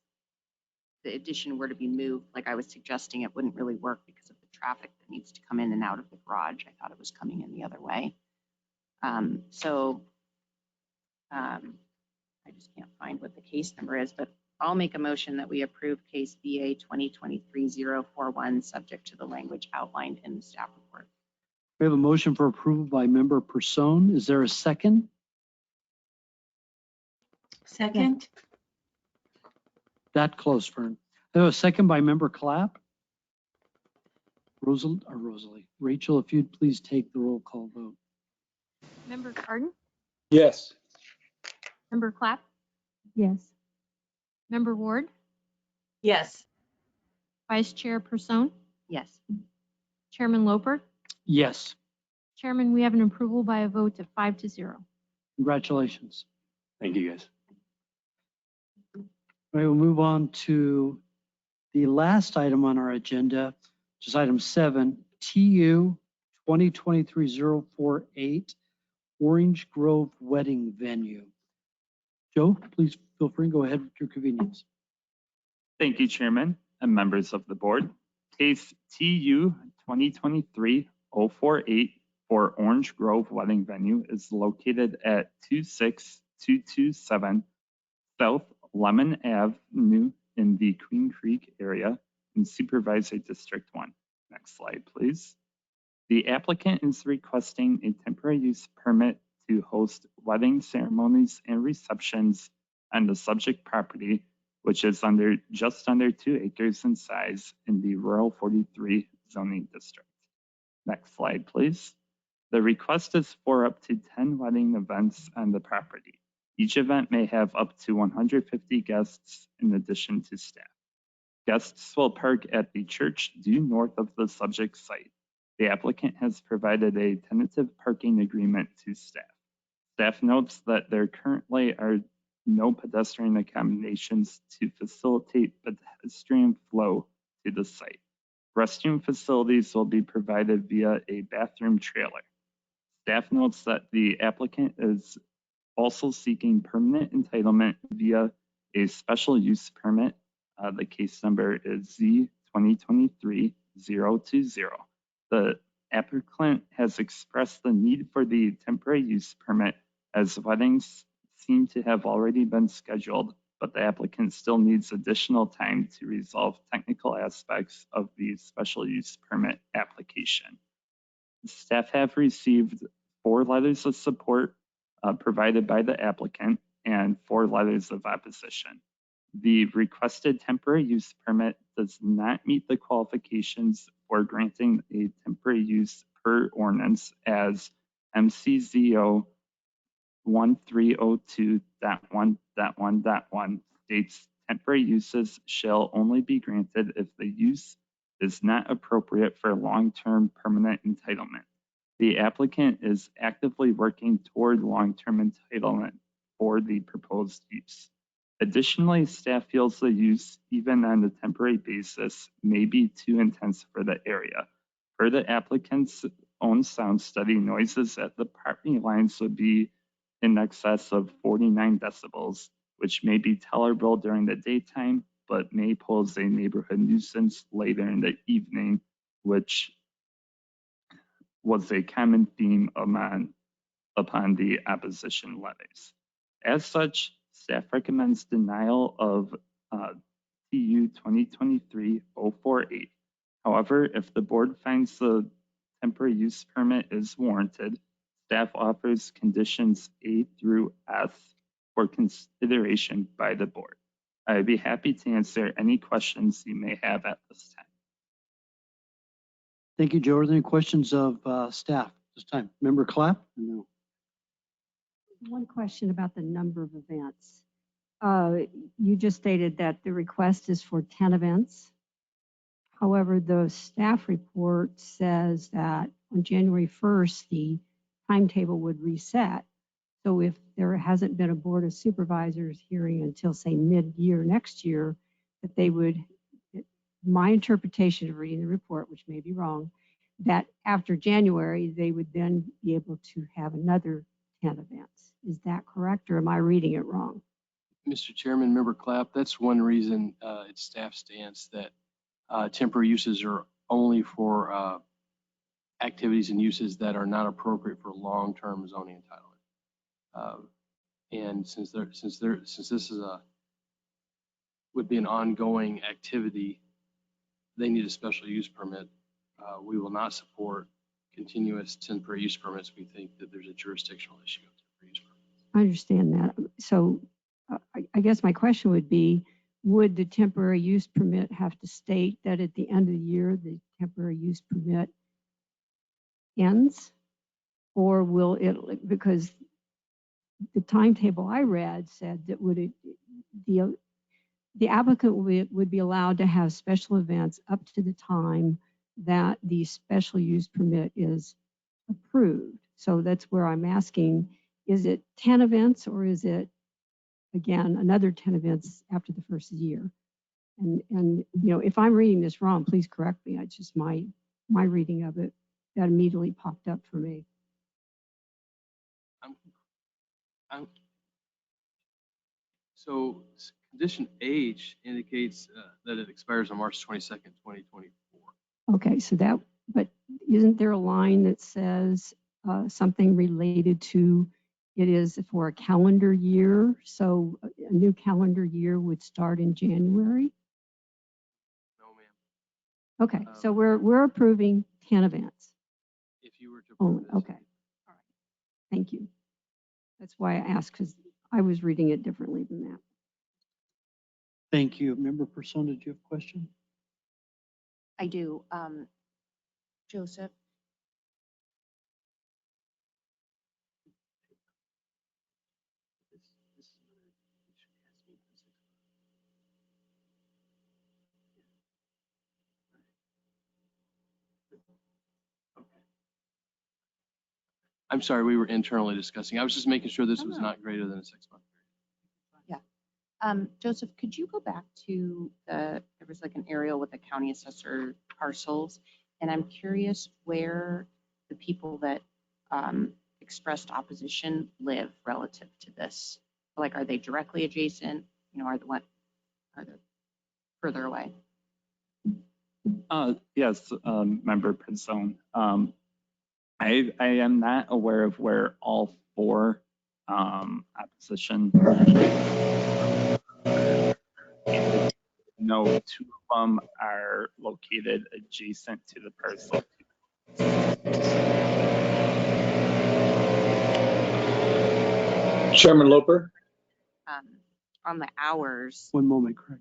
the addition were to be moved, like I was suggesting, it wouldn't really work because of the traffic that needs to come in and out of the garage. I thought it was coming in the other way. I just can't find what the case number is, but I'll make a motion that we approve case BA 2023-041, subject to the language outlined in the staff report. We have a motion for approval by member Person. Is there a second? Second? That close, Fern. I have a second by member Clapp. Rosalie. Rachel, if you'd please take the roll call vote. Member Cardin? Yes. Member Clapp? Yes. Member Ward? Yes. Vice Chair Person? Yes. Chairman Loper? Yes. Chairman, we have an approval by a vote of 5-0. Congratulations. Thank you, guys. All right, we'll move on to the last item on our agenda, which is item 7, TU 2023-048, Orange Grove Wedding Venue. Joe, please feel free and go ahead with your convenience. Thank you, Chairman and members of the board. Case TU 2023-048 for Orange Grove Wedding Venue is located at 26227 South Lemon Avenue in the Queen Creek area in Supervisory District 1. Next slide, please. The applicant is requesting a temporary use permit to host wedding ceremonies and receptions on the subject property, which is just under 2 acres in size in the Rural 43 zoning district. Next slide, please. The request is for up to 10 wedding events on the property. Each event may have up to 150 guests in addition to staff. Guests will park at the church due north of the subject site. The applicant has provided a tentative parking agreement to staff. Staff notes that there currently are no pedestrian accommodations to facilitate pedestrian flow to the site. Restroom facilities will be provided via a bathroom trailer. Staff notes that the applicant is also seeking permanent entitlement via a special use permit. The case number is Z2023-020. The applicant has expressed the need for the temporary use permit as weddings seem to have already been scheduled, but the applicant still needs additional time to resolve technical aspects of the special use permit application. Staff have received 4 letters of support provided by the applicant and 4 letters of opposition. The requested temporary use permit does not meet the qualifications for granting a temporary use per ordinance as MCZO 1302.1.1.1 states temporary uses shall only be granted if the use is not appropriate for long-term permanent entitlement. The applicant is actively working toward long-term entitlement for the proposed use. Additionally, staff feels the use, even on a temporary basis, may be too intense for the area. Per the applicant's own sound study, noises at the property lines would be in excess of 49 decibels, which may be tolerable during the daytime, but may pose a neighborhood nuisance later in the evening, which was a common theme upon the opposition letters. As such, staff recommends denial of TU 2023-048. However, if the board finds the temporary use permit is warranted, staff offers conditions A through F for consideration by the board. I would be happy to answer any questions you may have at this time. Thank you, Joe. Are there any questions of staff this time? Member Clapp? No. One question about the number of events. You just stated that the request is for 10 events. However, the staff report says that on January 1st, the timetable would reset. So if there hasn't been a board of supervisors hearing until, say, mid-year next year, that they would, my interpretation of reading the report, which may be wrong, that after January, they would then be able to have another 10 events. Is that correct, or am I reading it wrong? Mr. Chairman, Member Clapp, that's one reason it's staff stance that temporary uses are only for activities and uses that are not appropriate for long-term zoning entitlement. And since this is would be an ongoing activity, they need a special use permit. We will not support continuous temporary use permits. We think that there's a jurisdictional issue with temporary use permits. I understand that. So I guess my question would be, would the temporary use permit have to state that at the end of the year, the temporary use permit ends? Or will it, because the timetable I read said that the applicant would be allowed to have special events up to the time that the special use permit is approved. So that's where I'm asking, is it 10 events or is it, again, another 10 events after the first year? And you know, if I'm reading this wrong, please correct me. It's just my reading of it that immediately popped up for me. So condition H indicates that it expires on March 22nd, 2024. Okay, so that, but isn't there a line that says something related to it is for a calendar year? So a new calendar year would start in January? No, ma'am. Okay, so we're approving 10 events. If you were to Oh, okay. All right. Thank you. That's why I asked, because I was reading it differently than that. Thank you. Member Persona, do you have a question? I do. Joseph? I'm sorry, we were internally discussing. I was just making sure this was Oh. not greater than a 6-month period. Joseph, could you go back to there was like an aerial with the county assessor parcels, and I'm curious where the people that expressed opposition live relative to this. Like, are they directly adjacent? You know, are they further away? Yes, Member Pizzone. I am not aware of where all 4 opposition. No, 2 of them are located adjacent to the parcel. Chairman Loper. On the hours. One moment, Craig.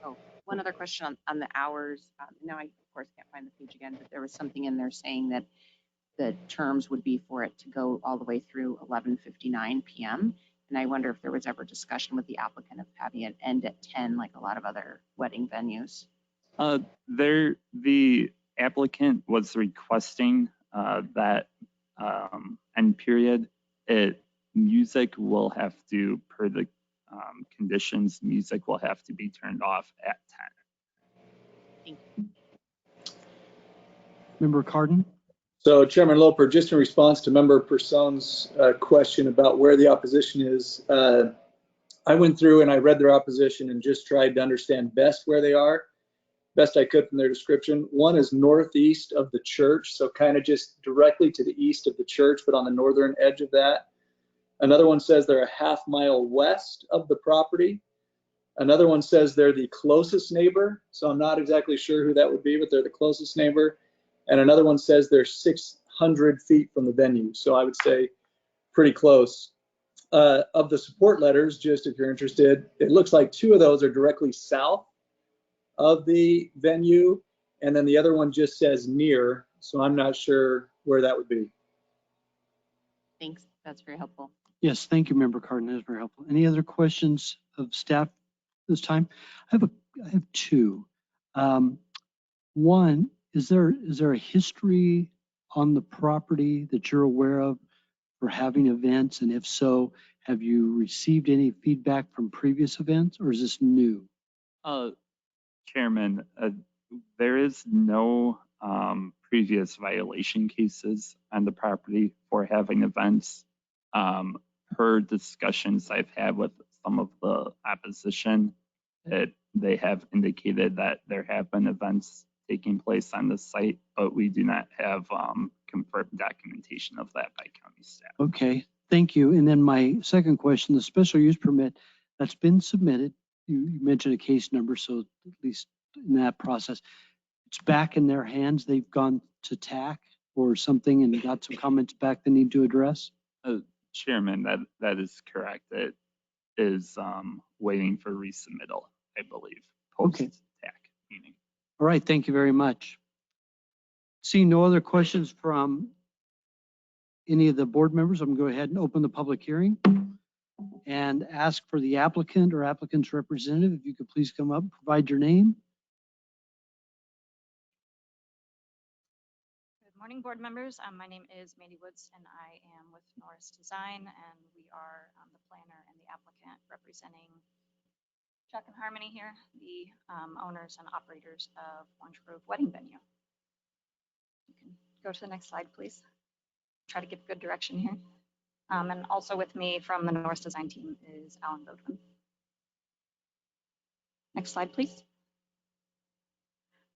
Oh, one other question on the hours. Now I, of course, can't find the page again, but there was something in there saying that the terms would be for it to go all the way through 11:59 p.m. And I wonder if there was ever discussion with the applicant of having it end at 10, like a lot of other wedding venues. The applicant was requesting that end period. Music will have to, per the conditions, music will have to be turned off at 10. Thank you. Member Cardin? So Chairman Loper, just in response to Member Person's question about where the opposition is, I went through and I read their opposition and just tried to understand best where they are, best I could from their description. One is northeast of the church, so kind of just directly to the east of the church, but on the northern edge of that. Another one says they're a half-mile west of the property. Another one says they're the closest neighbor, so I'm not exactly sure who that would be, but they're the closest neighbor. And another one says they're 600 feet from the venue, so I would say pretty close. Of the support letters, just if you're interested, it looks like 2 of those are directly south of the venue, and then the other one just says near, so I'm not sure where that would be. Thanks, that's very helpful. Yes, thank you, Member Cardin. That is very helpful. Any other questions of staff this time? I have 2. One, is there a history on the property that you're aware of for having events? And if so, have you received any feedback from previous events, or is this new? Chairman, there is no previous violation cases on the property for having events. Per discussions I've had with some of the opposition, they have indicated that there have been events taking place on the site, but we do not have confirmed documentation of that by county staff. Okay, thank you. And then my second question, the special use permit that's been submitted, you mentioned a case number, so at least in that process, it's back in their hands. They've gone to TAC or something and got some comments back they need to address? Chairman, that is correct. It is waiting for resubmittal, I believe, post-TAC meeting. All right, thank you very much. Seeing no other questions from any of the board members, I'm going to go ahead and open the public hearing and ask for the applicant or applicant's representative, if you could please come up, provide your name. Good morning, board members. My name is Mandy Woods, and I am with Norris Design, and we are the planner and the applicant representing Chuck and Harmony here, the owners and operators of Orange Grove Wedding Venue. You can go to the next slide, please. Try to give good direction here. And also with me from the Norris Design team is Alan Bodwin. Next slide, please.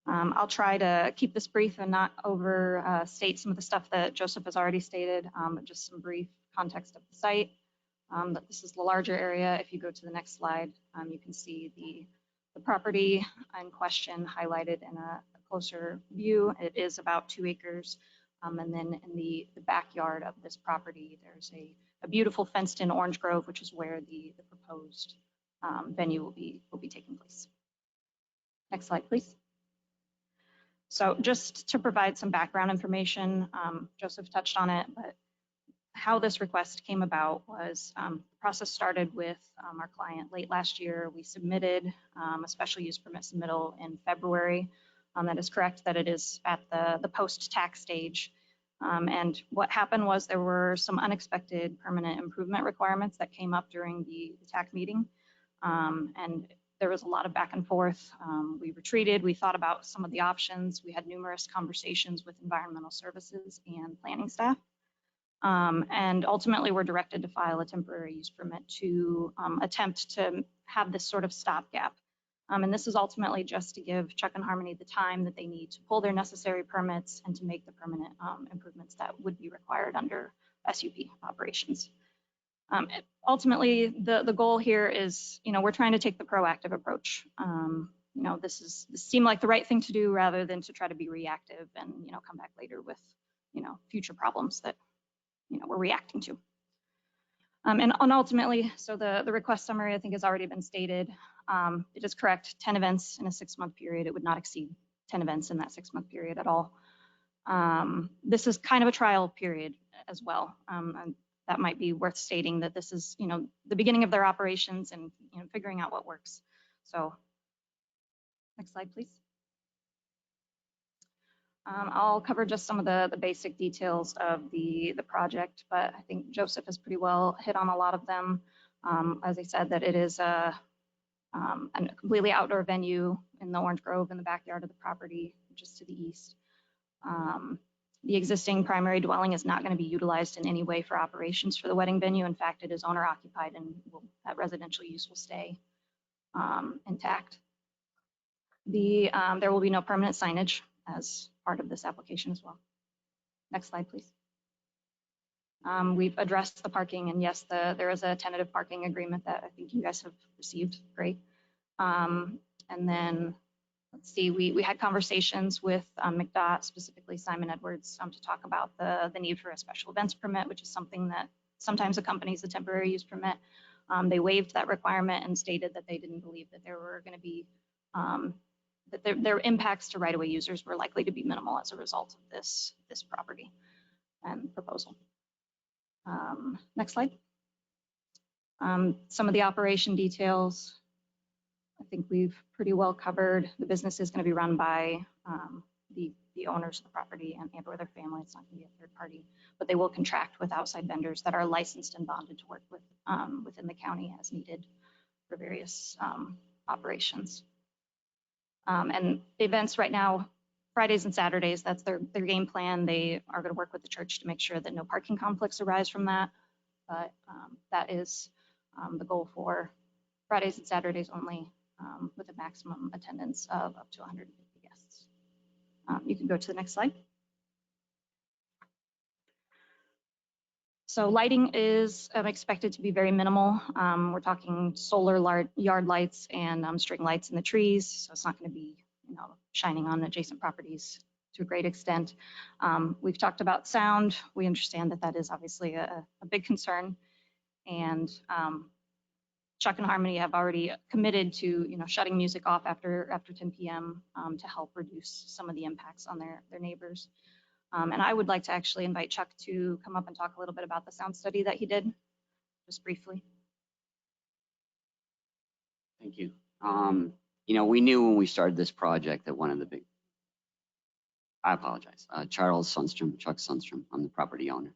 I'll try to keep this brief and not overstate some of the stuff that Joseph has already stated, but just some brief context of the site. That this is the larger area. If you go to the next slide, you can see the property in question highlighted in a closer view. It is about 2 acres. And then in the backyard of this property, there's a beautiful fenced-in orange grove, which is where the proposed venue will be taking place. Next slide, please. So just to provide some background information, Joseph touched on it, but how this request came about was the process started with our client late last year. We submitted a special use permit submittal in February. That is correct that it is at the post-tax stage. And what happened was there were some unexpected permanent improvement requirements that came up during the TAC meeting. And there was a lot of back and forth. We retreated, we thought about some of the options. We had numerous conversations with environmental services and planning staff. And ultimately we're directed to file a temporary use permit to attempt to have this sort of stopgap. And this is ultimately just to give Chuck and Harmony the time that they need to pull their necessary permits and to make the permanent improvements that would be required under SUP operations. Ultimately, the goal here is, we're trying to take the proactive approach. This seemed like the right thing to do rather than to try to be reactive and, come back later with, future problems that, we're reacting to. And ultimately, so the request summary, I think, has already been stated. It is correct, 10 events in a 6-month period. It would not exceed 10 events in that 6-month period at all. This is kind of a trial period as well. And that might be worth stating that this is, the beginning of their operations and, figuring out what works. So next slide, please. I'll cover just some of the basic details of the project, but I think Joseph has pretty well hit on a lot of them. As I said, that it is a completely outdoor venue in the Orange Grove in the backyard of the property, just to the east. The existing primary dwelling is not going to be utilized in any way for operations for the wedding venue. In fact, it is owner occupied and that residential use will stay intact. There will be no permanent signage as part of this application as well. Next slide, please. We've addressed the parking, and yes, there is a tentative parking agreement that I think you guys have received. Great. And then let's see, we had conversations with McDOT, specifically Simon Edwards, to talk about the need for a special events permit, which is something that sometimes accompanies a temporary use permit. They waived that requirement and stated that they didn't believe that there were going to be that their impacts to right-of-way users were likely to be minimal as a result of this property and proposal. Next slide. Some of the operation details, I think we've pretty well covered. The business is going to be run by the owners of the property and or their family. It's not going to be a third party, but they will contract with outside vendors that are licensed and bonded to work with within the county as needed for various operations. And the events right now, Fridays and Saturdays, that's their game plan. They are going to work with the church to make sure that no parking conflicts arise from that. But that is the goal for Fridays and Saturdays only, with a maximum attendance of up to 150 guests. You can go to the next slide. So lighting is expected to be very minimal. We're talking solar yard lights and string lights in the trees. So it's not going to be, shining on adjacent properties to a great extent. We've talked about sound. We understand that that is obviously a big concern. And Chuck and Harmony have already committed to, shutting music off after 10 p.m. To help reduce some of the impacts on their neighbors. And I would like to actually invite Chuck to come up and talk a little bit about the sound study that he did, just briefly. Thank you. We knew when we started this project that one of the big, I apologize, Charles Sundstrom, Chuck Sundstrom, I'm the property owner.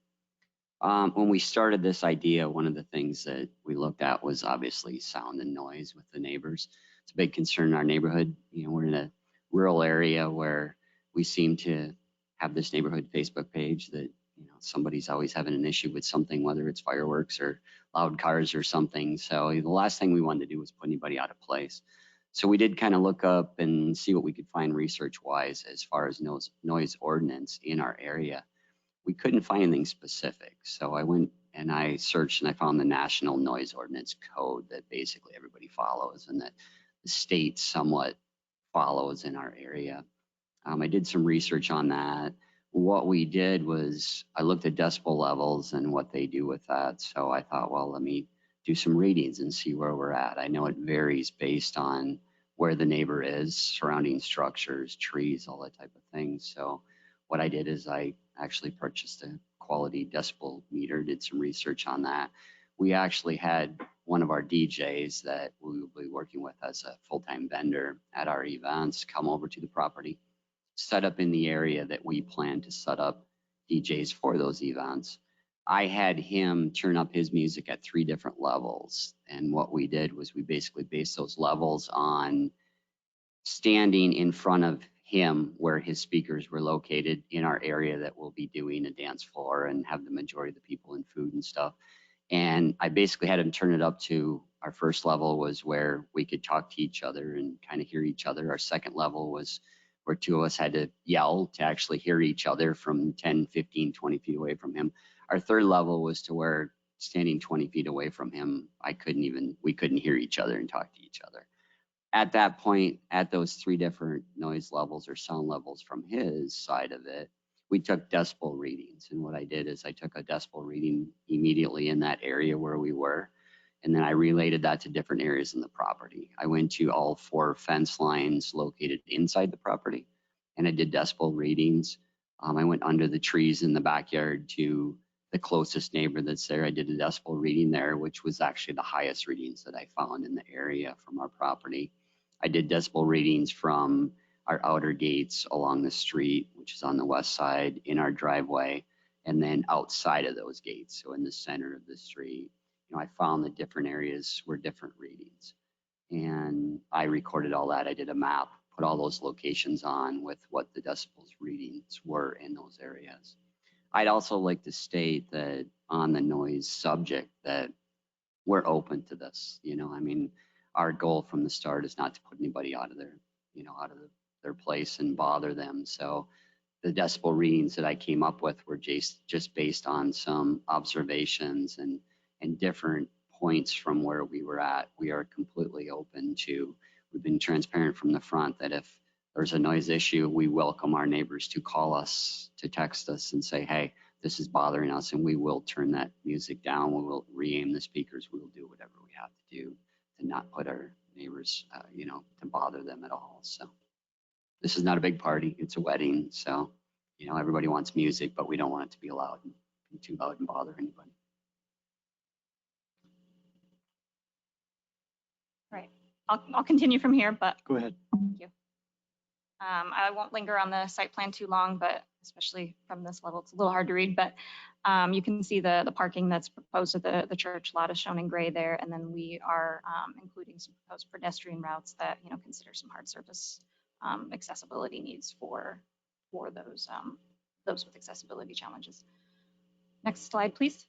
When we started this idea, one of the things that we looked at was obviously sound and noise with the neighbors. It's a big concern in our neighborhood. We're in a rural area where we seem to have this neighborhood Facebook page that, somebody's always having an issue with something, whether it's fireworks or loud cars or something. So the last thing we wanted to do was put anybody out of place. So we did kind of look up and see what we could find research-wise as far as noise ordinance in our area. We couldn't find anything specific. So I went and I searched and I found the National Noise Ordinance Code that basically everybody follows and that the state somewhat follows in our area. I did some research on that. What we did was I looked at decibel levels and what they do with that. So I thought, well, let me do some readings and see where we're at. I know it varies based on where the neighbor is, surrounding structures, trees, all that type of thing. So what I did is I actually purchased a quality decibel meter, did some research on that. We actually had one of our DJs that we will be working with as a full-time vendor at our events come over to the property, set up in the area that we plan to set up DJs for those events. I had him turn up his music at 3 different levels. And what we did was we basically based those levels on standing in front of him where his speakers were located in our area that we'll be doing a dance floor and have the majority of the people and food and stuff. And I basically had him turn it up to our first level was where we could talk to each other and kind of hear each other. Our second level was where 2 of us had to yell to actually hear each other from 10, 15, 20 feet away from him. Our third level was to where standing 20 feet away from him, we couldn't hear each other and talk to each other. At that point, at those 3 different noise levels or sound levels from his side of it, we took decibel readings. And what I did is I took a decibel reading immediately in that area where we were. And then I related that to different areas in the property. I went to all 4 fence lines located inside the property and I did decibel readings. I went under the trees in the backyard to the closest neighbor that's there. I did a decibel reading there, which was actually the highest readings that I found in the area from our property. I did decibel readings from our outer gates along the street, which is on the west side, in our driveway, and then outside of those gates, so in the center of the street. I found that different areas were different readings. And I recorded all that. I did a map, put all those locations on with what the decibels readings were in those areas. I'd also like to state that on the noise subject that we're open to this. Our goal from the start is not to put anybody out of their place and bother them. So the decibel readings that I came up with were just based on some observations and different points from where we were at. We are completely open to, we've been transparent from the front that if there's a noise issue, we welcome our neighbors to call us, to text us and say, hey, this is bothering us, and we will turn that music down. We will re-aim the speakers. We will do whatever we have to do to not put our neighbors, to bother them at all. So this is not a big party. It's a wedding. So, everybody wants music, but we don't want it to be loud and be too loud and bother anybody. Right. I'll continue from here, but Go ahead. thank you. I won't linger on the site plan too long, but especially from this level, it's a little hard to read, but you can see the parking that's proposed at the church lot is shown in gray there. And then we are including some proposed pedestrian routes that, consider some hard surface accessibility needs for those with accessibility challenges. Next slide, please.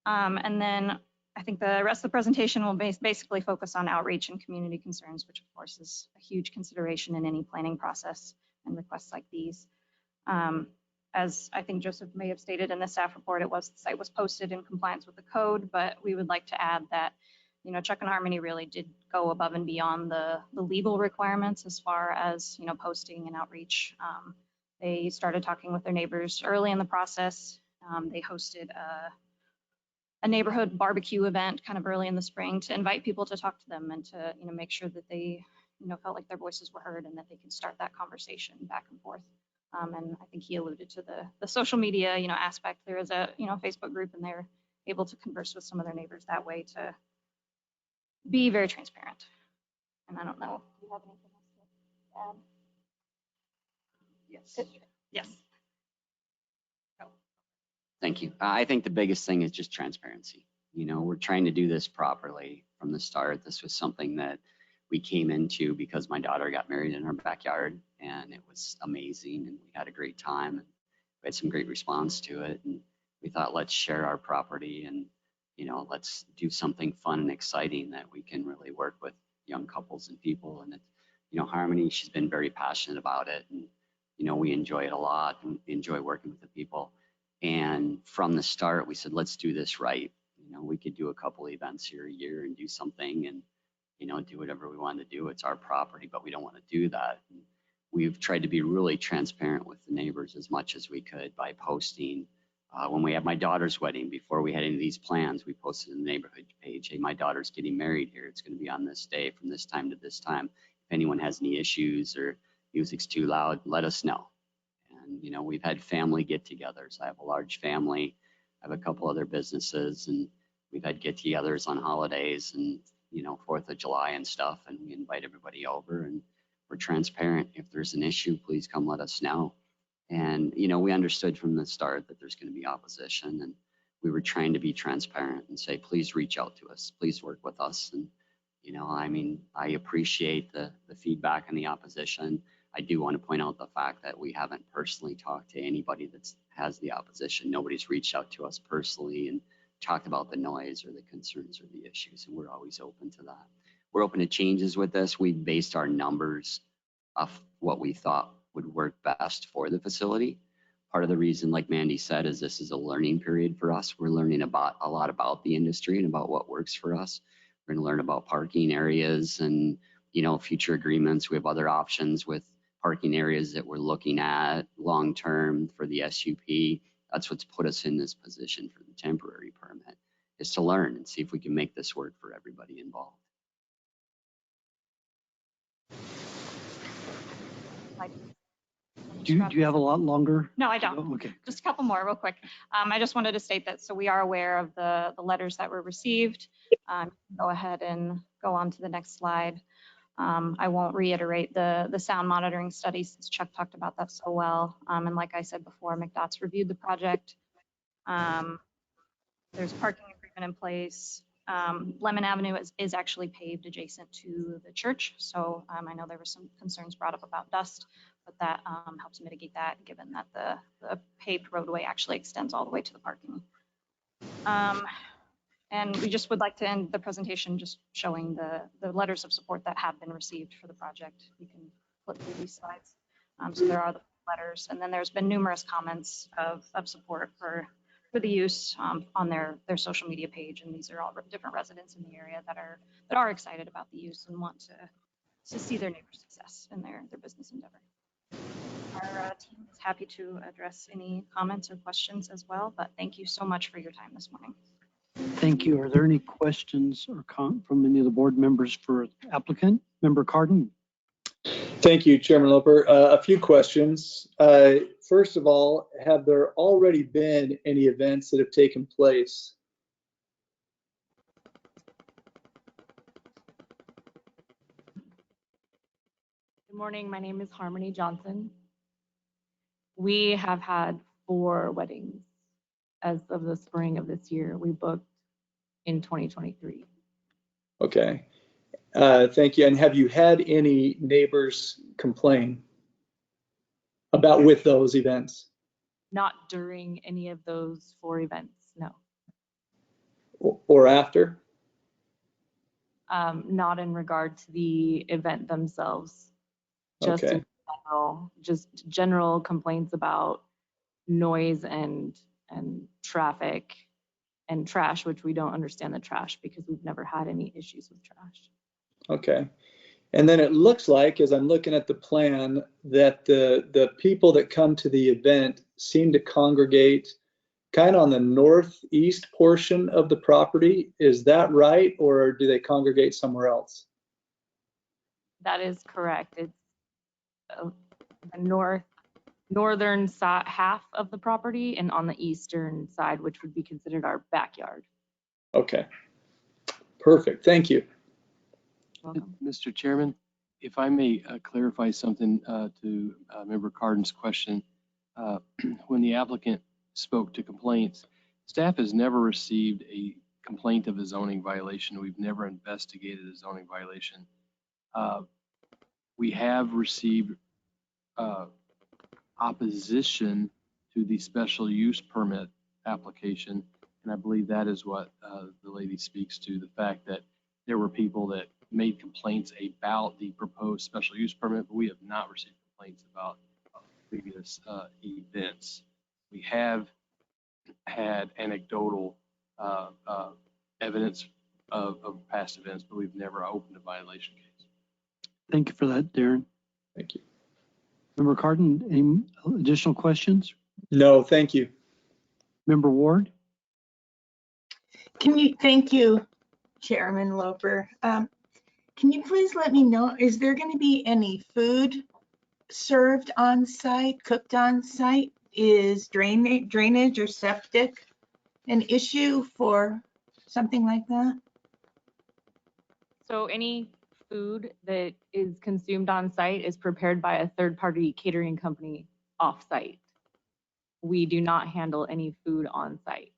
And then I think the rest of the presentation will basically focus on outreach and community concerns, which of course is a huge consideration in any planning process and requests like these. As I think Joseph may have stated in the staff report, the site was posted in compliance with the code, but we would like to add that, Chuck and Harmony really did go above and beyond the legal requirements as far as, posting and outreach. They started talking with their neighbors early in the process. They hosted a neighborhood barbecue event kind of early in the spring to invite people to talk to them and to make sure that they felt like their voices were heard and that they could start that conversation back and forth. And I think he alluded to the social media aspect. There is a Facebook group, and they're able to converse with some of their neighbors that way to be very transparent. And I don't know, do you have anything else to add? Yes. Yes. Thank you. I think the biggest thing is just transparency. We're trying to do this properly from the start. This was something that we came into because my daughter got married in our backyard, and it was amazing, and we had a great time, and we had some great response to it. And we thought, let's share our property and, let's do something fun and exciting that we can really work with young couples and people. And, Harmony, she's been very passionate about it, and, we enjoy it a lot and enjoy working with the people. And from the start, we said, let's do this right. We could do a couple events here a year and do something and, do whatever we want to do. It's our property, but we don't want to do that. And we've tried to be really transparent with the neighbors as much as we could by posting. When we had my daughter's wedding, before we had any of these plans, we posted in the neighborhood page, hey, my daughter's getting married here. It's going to be on this day from this time to this time. If anyone has any issues or music's too loud, let us know. And, we've had family get-togethers. I have a large family. I have a couple other businesses, and we've had get-togethers on holidays and, 4th of July and stuff, and we invite everybody over, and we're transparent. If there's an issue, please come let us know. And, we understood from the start that there's going to be opposition, and we were trying to be transparent and say, please reach out to us, please work with us. And, I appreciate the feedback and the opposition. I do want to point out the fact that we haven't personally talked to anybody that has the opposition. Nobody's reached out to us personally and talked about the noise or the concerns or the issues, and we're always open to that. We're open to changes with this. We based our numbers off what we thought would work best for the facility. Part of the reason, like Mandy said, is this is a learning period for us. We're learning about a lot about the industry and about what works for us. We're going to learn about parking areas and, future agreements. We have other options with parking areas that we're looking at long-term for the SUP. That's what's put us in this position for the temporary permit, is to learn and see if we can make this work for everybody involved. Do you have a lot longer? No, I don't. Oh, okay. Just a couple more real quick. I just wanted to state that, so we are aware of the letters that were received. Go ahead and go on to the next slide. I won't reiterate the sound monitoring study since Chuck talked about that so well. And like I said before, McDOT's reviewed the project. There's parking agreement in place. Lemon Avenue is actually paved adjacent to the church. So I know there were some concerns brought up about dust, but that helps mitigate that, given that the paved roadway actually extends all the way to the parking. And we just would like to end the presentation just showing the letters of support that have been received for the project. You can flip through these slides. So there are the letters, and then there's been numerous comments of support for the use on their social media page, and these are all different residents in the area that are excited about the use and want to see their neighbor's success in their business endeavor. Our team is happy to address any comments or questions as well, but thank you so much for your time this morning. Thank you. Are there any questions or from any of the board members for applicant? Member Cardin? Thank you, Chairman Loper. A few questions. First of all, have there already been any events that have taken place? Good morning. My name is Harmony Johnson. We have had 4 weddings as of the spring of this year. We booked in 2023. Okay. Thank you. And have you had any neighbors complain with those events? Not during any of those 4 events, no. Or after? Not in regard to the event themselves. Just Okay. in general, just general complaints about noise and traffic and trash, which we don't understand the trash because we've never had any issues with trash. Okay. And then it looks like, as I'm looking at the plan, that the people that come to the event seem to congregate kind of on the northeast portion of the property. Is that right, or do they congregate somewhere else? That is correct. It's the northern side, half of the property, and on the eastern side, which would be considered our backyard. Okay. Perfect. Thank you. Welcome. Mr. Chairman, if I may clarify something to Member Cardin's question. When the applicant spoke to complaints, staff has never received a complaint of a zoning violation. We've never investigated a zoning violation. We have received opposition to the special use permit application, and I believe that is what the lady speaks to, the fact that there were people that made complaints about the proposed special use permit, but we have not received complaints about previous events. We have had anecdotal evidence of past events, but we've never opened a violation case. Thank you for that, Darren. Thank you. Member Cardin, any additional questions? No, thank you. Member Ward? Thank you, Chairman Loper. Can you please let me know, is there going to be any food served on site, cooked on site? Is drainage or septic an issue for something like that? So any food that is consumed on site is prepared by a third-party catering company off-site. we do not handle any food on site.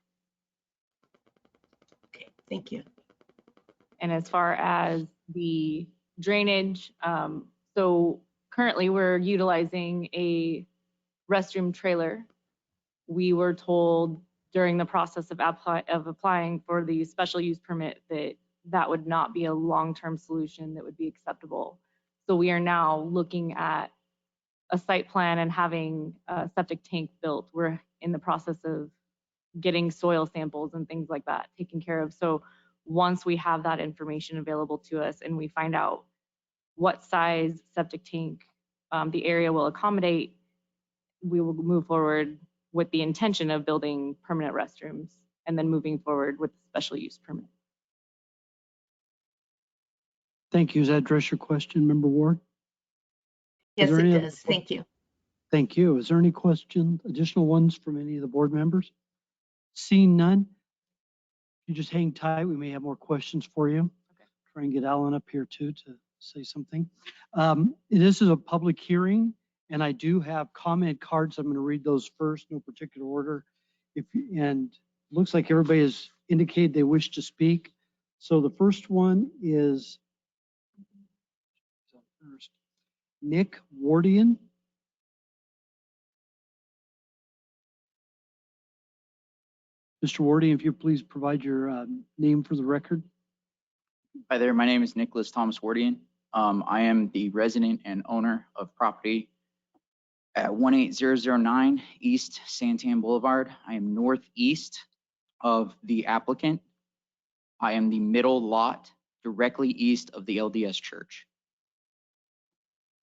Okay, thank you. And as far as the drainage, so currently we're utilizing a restroom trailer. We were told during the process of applying for the special use permit that that would not be a long-term solution that would be acceptable. So we are now looking at a site plan and having a septic tank built. We're in the process of getting soil samples and things like that taken care of. So once we have that information available to us and we find out what size septic tank the area will accommodate, we will move forward with the intention of building permanent restrooms and then moving forward with the special use permit. Thank you. Does that address your question, Member Ward? Yes, there it any other does. Thank you. Thank you. Is there any question, additional ones from any of the board members? Seeing none, you just hang tight. We may have more questions for you. Okay. Try and get Alan up here too to say something. This is a public hearing, and I do have comment cards. I'm going to read those first, no particular order. And looks like everybody has indicated they wish to speak. So the first one is Nick Wardian. Mr. Wardian, if you please provide your name for the record. Hi there, my name is Nicholas Thomas Wardian. I am the resident and owner of property at 18009 East Santan Boulevard. I am northeast of the applicant. I am the middle lot directly east of the LDS church.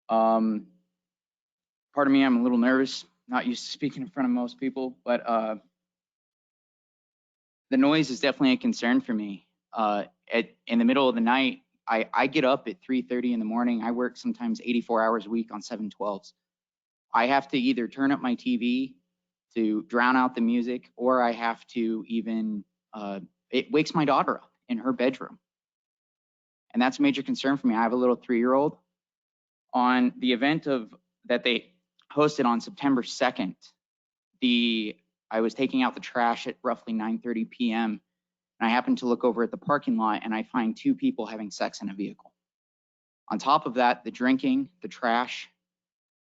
Pardon me, I'm a little nervous, not used to speaking in front of most people, but the noise is definitely a concern for me. In the middle of the night, I get up at 3:30 in the morning. I work sometimes 84 hours a week on 712s. I have to either turn up my TV to drown out the music, or I have to even, it wakes my daughter up in her bedroom. And that's a major concern for me. I have a little 3-year-old. On the event that they hosted on September 2nd, I was taking out the trash at roughly 9:30 p.m. and I happened to look over at the parking lot and I find 2 people having sex in a vehicle. On top of that, the drinking, the trash,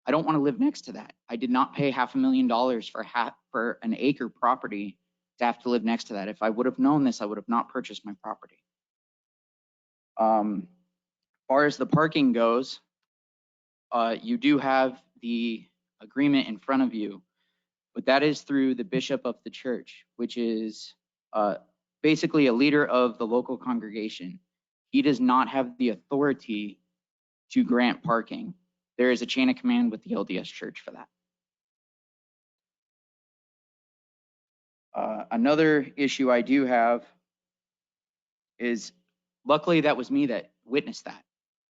I don't want to live next to that. I did not pay $500,000 for an acre property to have to live next to that. If I would have known this, I would have not purchased my property. As far as the parking goes, you do have the agreement in front of you, but that is through the bishop of the church, which is basically a leader of the local congregation. He does not have the authority to grant parking. There is a chain of command with the LDS church for that. Another issue I do have is, luckily that was me that witnessed that.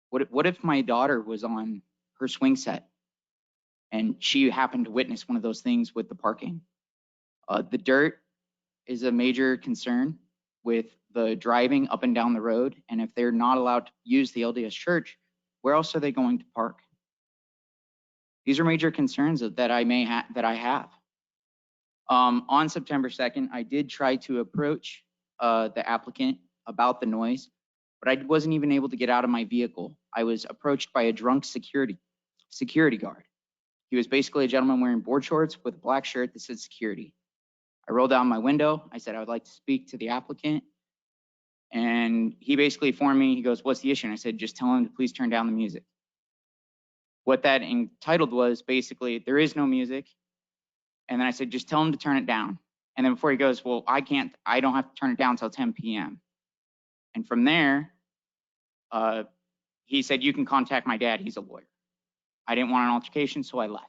What if my daughter was on her swing set and she happened to witness one of those things with the parking? The dirt is a major concern with the driving up and down the road. And if they're not allowed to use the LDS church, where else are they going to park? These are major concerns that I have. On September 2nd, I did try to approach the applicant about the noise, but I wasn't even able to get out of my vehicle. I was approached by a drunk security guard. He was basically a gentleman wearing board shorts with a black shirt that said security. I rolled down my window. I said I would like to speak to the applicant. And he basically informed me, he goes, "What's the issue?" And I said, "Just tell him to please turn down the music." What that entitled was basically, there is no music. And then I said, "Just tell him to turn it down." And then before he goes, "Well, I don't have to turn it down until 10 p.m. And from there, he said, "You can contact my dad, he's a lawyer." I didn't want an altercation, so I left.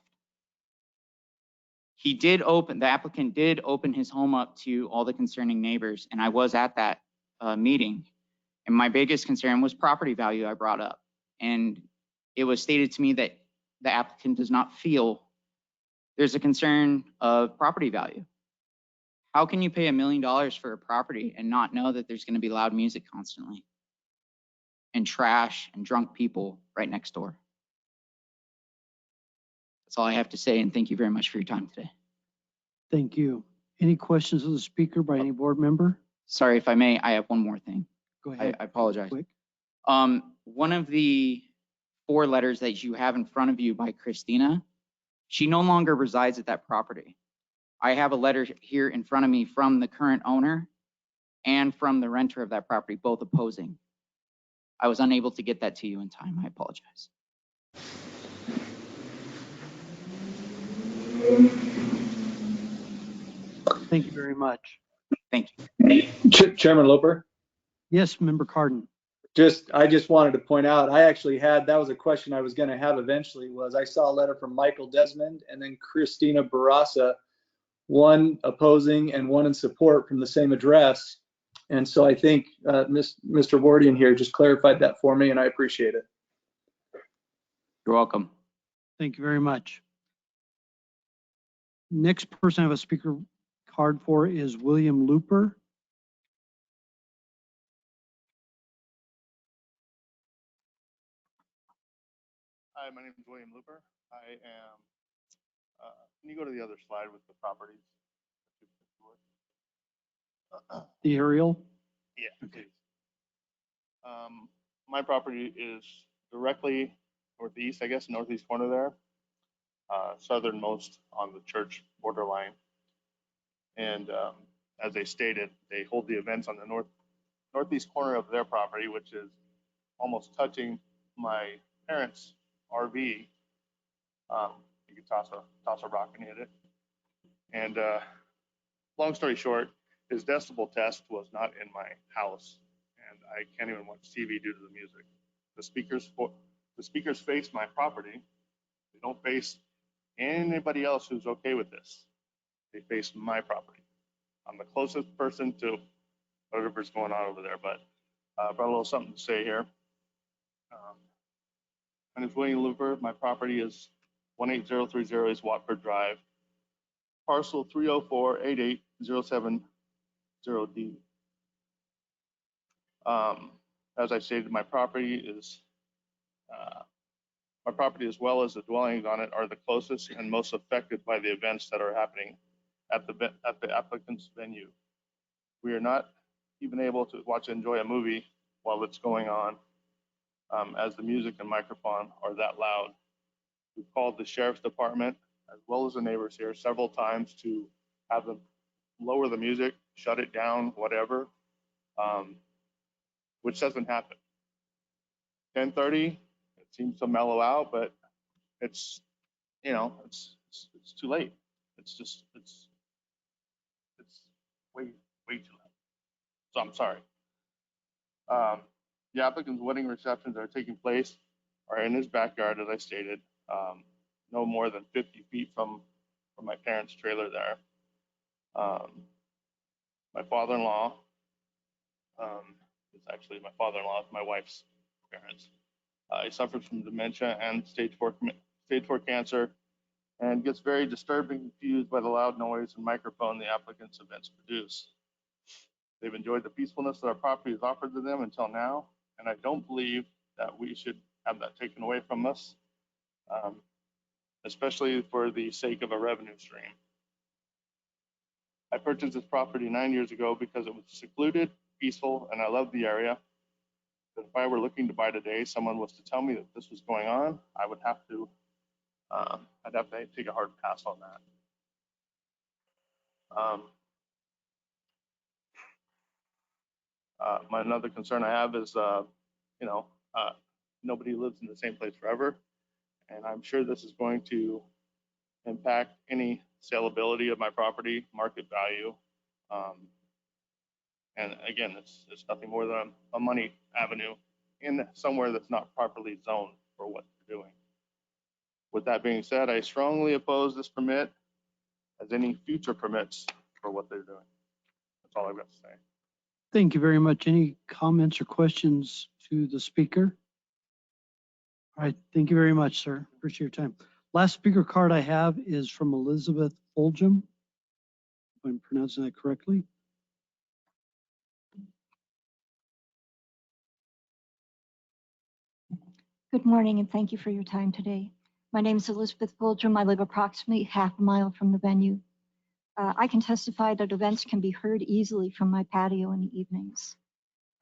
The applicant did open his home up to all the concerning neighbors, and I was at that meeting. And my biggest concern was property value I brought up. And it was stated to me that the applicant does not feel there's a concern of property value. How can you pay $1 million for a property and not know that there's going to be loud music constantly and trash and drunk people right next door? That's all I have to say, and thank you very much for your time today. Thank you. Any questions of the speaker by any board member? Sorry, if I may, I have one more thing. Go I ahead. apologize. Quick. One of the 4 letters that you have in front of you by Christina, she no longer resides at that property. I have a letter here in front of me from the current owner and from the renter of that property, both opposing. I was unable to get that to you in time. I apologize. Thank you very much. Thank you. Chairman Loper, Yes, Member Cardin. I just wanted to point out, I actually had, that was a question I was going to have eventually, was I saw a letter from Michael Desmond and then Christina Barasa, one opposing and one in support from the same address. And so I think Mr. Wardian here just clarified that for me, and I appreciate it. You're welcome. Thank you very much. Next person I have a speaker card for is William Looper. Hi, my name is William Looper. I am, can you go to the other slide with the properties? The aerial. Yeah, please. My property is directly northeast, I guess, northeast corner there, southernmost on the church borderline. And as they stated, they hold the events on the northeast corner of their property, which is almost touching my parents' RV. You can toss a rock and hit it. And long story short, his decibel test was not in my house, and I can't even watch TV due to the music. The speakers face my property. They don't face anybody else who's okay with this. They face my property. I'm the closest person to whatever's going on over there, but I brought a little something to say here. My name is William Looper. My property is 18030 East Watford Drive, parcel 3048807. 0D. As I stated, my property as well as the dwellings on it are the closest and most affected by the events that are happening at the applicant's venue. We are not even able to watch and enjoy a movie while it's going on, as the music and microphone are that loud. We've called the sheriff's department as well as the neighbors here several times to have them lower the music, shut it down, whatever, which doesn't happen. 10:30, it seems to mellow out, but it's, it's too late. It's way too loud. So I'm sorry. The applicant's wedding receptions that are taking place are in his backyard, as I stated, no more than 50 feet from my parents' trailer there. My father-in-law, it's actually my father-in-law, my wife's parents. He suffers from dementia and stage 4 cancer, and gets very disturbed and confused by the loud noise and microphone the applicant's events produce. They've enjoyed the peacefulness that our property has offered to them until now, and I don't believe that we should have that taken away from us, especially for the sake of a revenue stream. I purchased this property 9 years ago because it was secluded, peaceful, and I loved the area. But if I were looking to buy today, someone was to tell me that this was going on, I would have to, I'd have to take a hard pass on that. Another concern I have is, nobody lives in the same place forever, and I'm sure this is going to impact any saleability of my property, market value. And again, it's nothing more than a money avenue in somewhere that's not properly zoned for what they're doing. With that being said, I strongly oppose this permit as any future permits for what they're doing. That's all I've got to say. Thank you very much. Any comments or questions to the speaker? All right, thank you very much, sir. Appreciate your time. Last speaker card I have is from Elizabeth Fulgham, if I'm pronouncing that correctly. Good morning, and thank you for your time today. My name is Elizabeth Fulgham. I live approximately half a mile from the venue. I can testify that events can be heard easily from my patio in the evenings.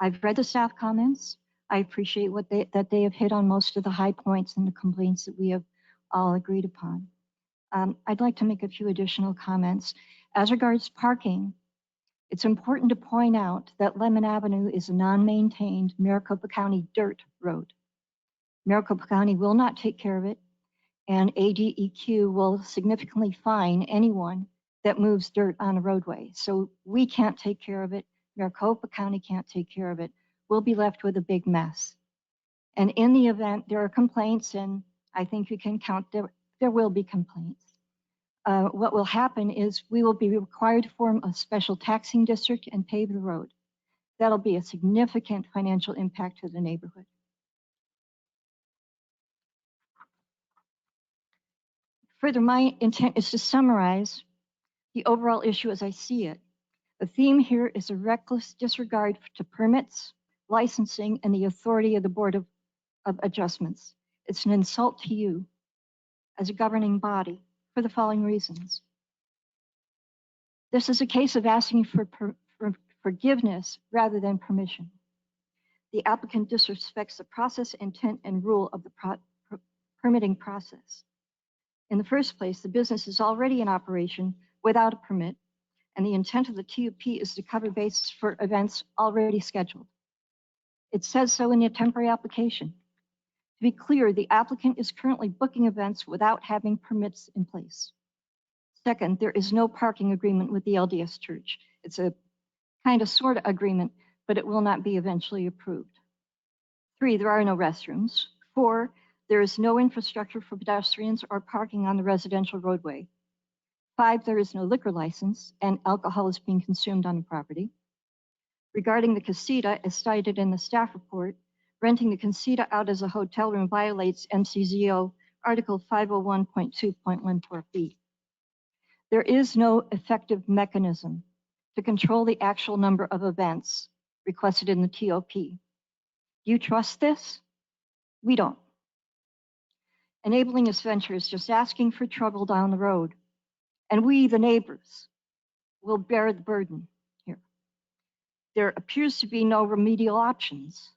I've read the staff comments. I appreciate that they have hit on most of the high points in the complaints that we have all agreed upon. I'd like to make a few additional comments. As regards parking, it's important to point out that Lemon Avenue is a non-maintained Maricopa County dirt road. Maricopa County will not take care of it, and ADEQ will significantly fine anyone that moves dirt on a roadway. So we can't take care of it. Maricopa County can't take care of it. We'll be left with a big mess. And in the event there are complaints, and I think you can count there will be complaints. What will happen is we will be required to form a special taxing district and pave the road. That'll be a significant financial impact to the neighborhood. Further, my intent is to summarize the overall issue as I see it. The theme here is a reckless disregard to permits, licensing, and the authority of the Board of Adjustments. It's an insult to you as a governing body for the following reasons. This is a case of asking for forgiveness rather than permission. The applicant disrespects the process, intent, and rule of the permitting process. In the first place, the business is already in operation without a permit, and the intent of the TUP is to cover bases for events already scheduled. It says so in the temporary application. To be clear, the applicant is currently booking events without having permits in place. Second, there is no parking agreement with the LDS Church. It's a kind of sort of agreement, but it will not be eventually approved. 3, there are no restrooms. 4, there is no infrastructure for pedestrians or parking on the residential roadway. 5, there is no liquor license and alcohol is being consumed on the property. Regarding the casita, as cited in the staff report, renting the casita out as a hotel room violates MCZO Article 501.2.14b. There is no effective mechanism to control the actual number of events requested in the TOP. You trust this? We don't. Enabling this venture is just asking for trouble down the road, and we, the neighbors, will bear the burden here. There appears to be no remedial options.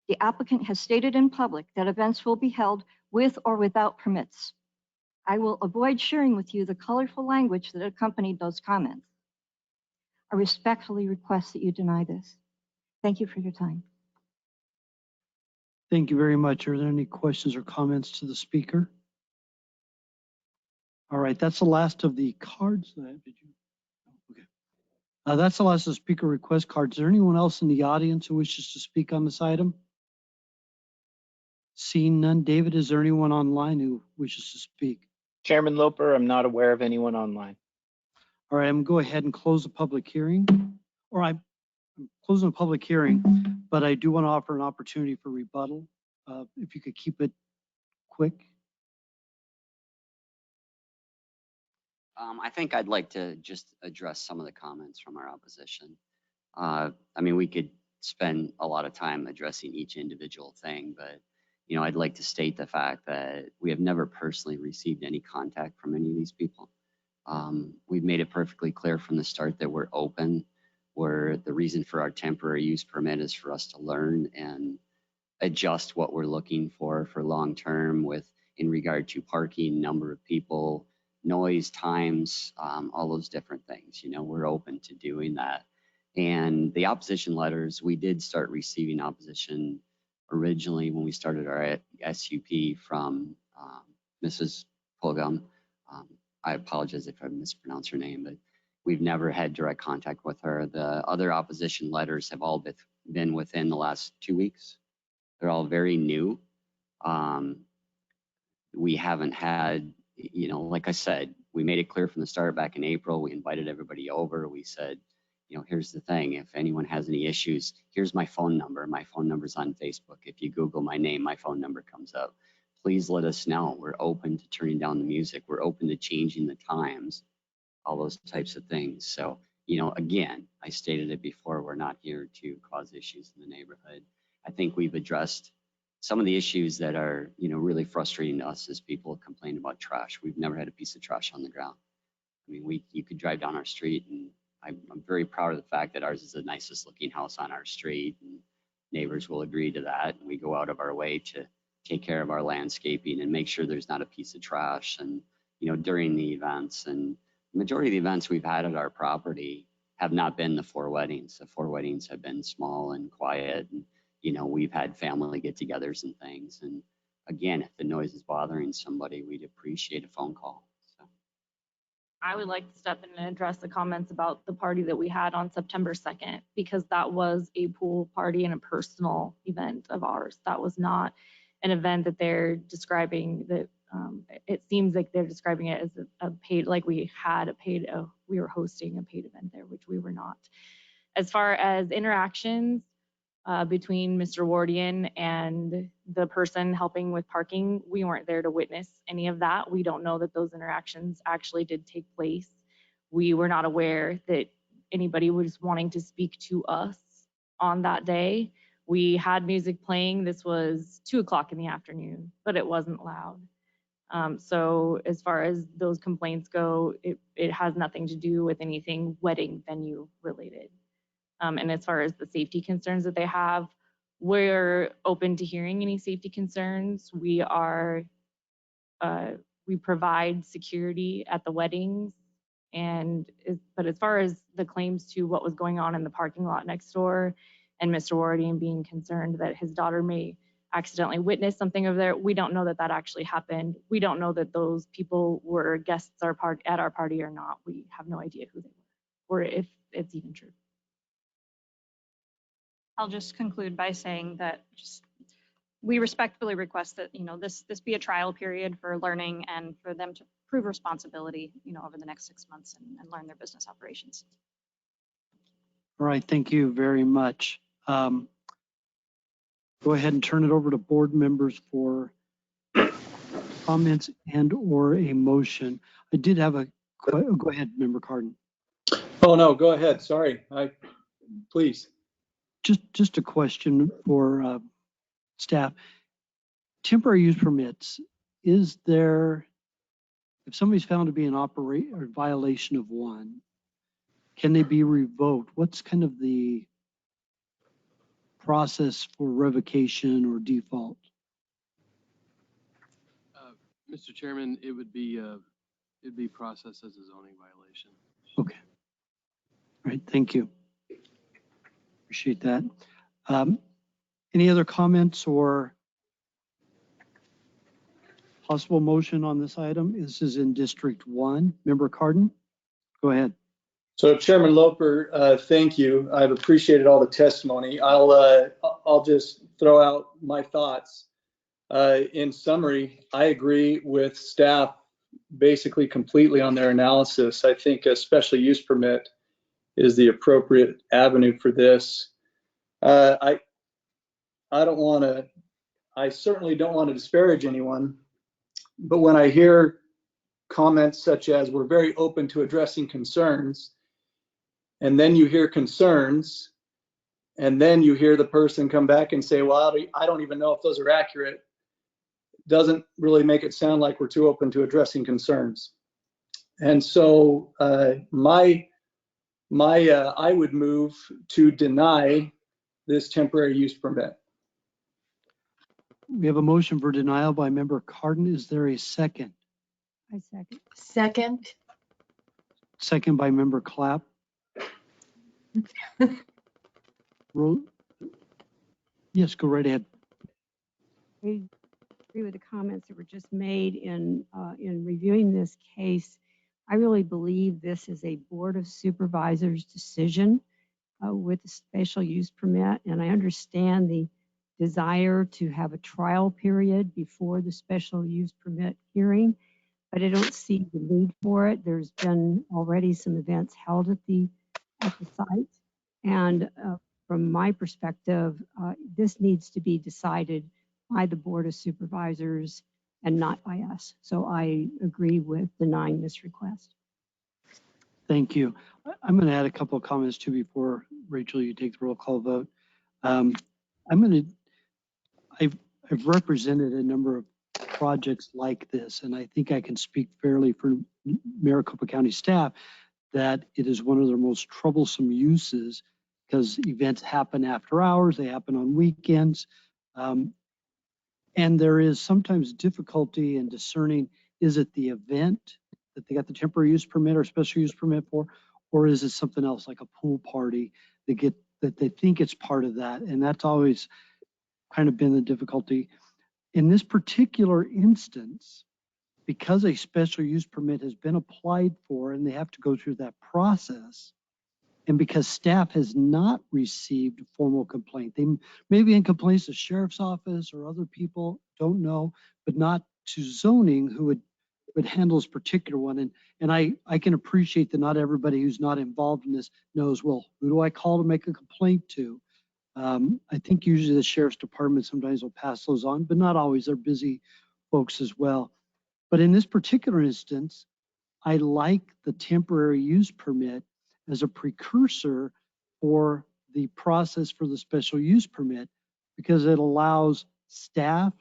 The applicant has stated in public that events will be held with or without permits. I will avoid sharing with you the colorful language that accompanied those comments. I respectfully request that you deny this. Thank you for your time. Thank you very much. Are there any questions or comments to the speaker? All right, that's the last of the cards. Did you? Okay. That's the last of the speaker request cards. Is there anyone else in the audience who wishes to speak on this item? Seeing none. David, is there anyone online who wishes to speak? Chairman Loper, I'm not aware of anyone online. All right, I'm going to go ahead and close the public hearing. Or I'm closing the public hearing, but I do want to offer an opportunity for rebuttal. If you could keep it quick. I think I'd like to just address some of the comments from our opposition. I mean, we could spend a lot of time addressing each individual thing, but I'd like to state the fact that we have never personally received any contact from any of these people. We've made it perfectly clear from the start that we're open, where the reason for our temporary use permit is for us to learn and adjust what we're looking for long term in regard to parking, number of people, noise, times, all those different things. We're open to doing that. And the opposition letters, we did start receiving opposition originally when we started our SUP from Mrs. Pulgum. I apologize if I mispronounced her name, but we've never had direct contact with her. The other opposition letters have all been within the last 2 weeks. They're all very new. We haven't had, like I said, we made it clear from the start back in April. We invited everybody over. We said, here's the thing. If anyone has any issues, here's my phone number. My phone number's on Facebook. If you Google my name, my phone number comes up. Please let us know. We're open to turning down the music. We're open to changing the times, all those types of things. So, again, I stated it before, we're not here to cause issues in the neighborhood. I think we've addressed some of the issues that are, really frustrating to us as people complain about trash. We've never had a piece of trash on the ground. I mean, you could drive down our street, and I'm very proud of the fact that ours is the nicest looking house on our street, and neighbors will agree to that. And we go out of our way to take care of our landscaping and make sure there's not a piece of trash. And, during the events, and the majority of the events we've had at our property have not been the 4 weddings. The 4 weddings have been small and quiet. And, we've had family get-togethers and things. And again, if the noise is bothering somebody, we'd appreciate a phone call. So I would like to step in and address the comments about the party that we had on September 2nd, because that was a pool party and a personal event of ours. That was not an event that they're describing that it seems like they're describing it as a paid, like we were hosting a paid event there, which we were not. As far as interactions between Mr. Wardian and the person helping with parking, we weren't there to witness any of that. We don't know that those interactions actually did take place. We were not aware that anybody was wanting to speak to us on that day. We had music playing. This was 2:00 in the afternoon, but it wasn't loud. So as far as those complaints go, it has nothing to do with anything wedding venue related. And as far as the safety concerns that they have, we're open to hearing any safety concerns. We provide security at the weddings. But as far as the claims to what was going on in the parking lot next door and Mr. Wardian being concerned that his daughter may accidentally witness something over there, we don't know that that actually happened. We don't know that those people were guests at our party or not. We have no idea who they were or if it's even true. I'll just conclude by saying that we respectfully request that, this be a trial period for learning and for them to prove responsibility, over the next 6 months and learn their business operations. All right, thank you very much. Go ahead and turn it over to board members for comments and or a motion. I did have go ahead, Member Cardin. Oh, no, go ahead. Sorry. Please. Just a question for staff. Temporary use permits, if somebody's found to be a violation of one, can they be revoked? What's kind of the process for revocation or default? Mr. Chairman, it'd be processed as a zoning violation. Okay. All right, thank you. Appreciate that. Any other comments or possible motion on this item? This is in District 1. Member Cardin, go ahead. So Chairman Loper, thank you. I've appreciated all the testimony. I'll just throw out my thoughts. In summary, I agree with staff basically completely on their analysis. I think a special use permit is the appropriate avenue for this. I certainly don't want to disparage anyone, but when I hear comments such as we're very open to addressing concerns, and then you hear concerns, and then you hear the person come back and say, well, I don't even know if those are accurate, doesn't really make it sound like we're too open to addressing concerns. And so I would move to deny this temporary use permit. We have a motion for denial by Member Cardin. Is there a second? I second. Second. Second by Member Clapp. Yes, go right ahead. I agree with the comments that were just made in reviewing this case. I really believe this is a Board of Supervisors decision with a special use permit, and I understand the desire to have a trial period before the special use permit hearing, but I don't see the need for it. There's been already some events held at the site, and from my perspective, this needs to be decided by the Board of Supervisors and not by us. So I agree with denying this request. Thank you. I'm going to add a couple of comments too before Rachel, you take the roll call vote. I've represented a number of projects like this, and I think I can speak fairly for Maricopa County staff, that it is one of their most troublesome uses because events happen after hours, they happen on weekends. And there is sometimes difficulty in discerning, is it the event that they got the temporary use permit or special use permit for, or is it something else like a pool party that they think it's part of that? And that's always kind of been the difficulty. In this particular instance, because a special use permit has been applied for and they have to go through that process, and because staff has not received a formal complaint, they may be in complaints to sheriff's office or other people, don't know, but not to zoning who would handle this particular one. And I can appreciate that not everybody who's not involved in this knows, well, who do I call to make a complaint to? I think usually the sheriff's department sometimes will pass those on, but not always. They're busy folks as well. But in this particular instance, I like the temporary use permit as a precursor for the process for the special use permit, because it allows staff,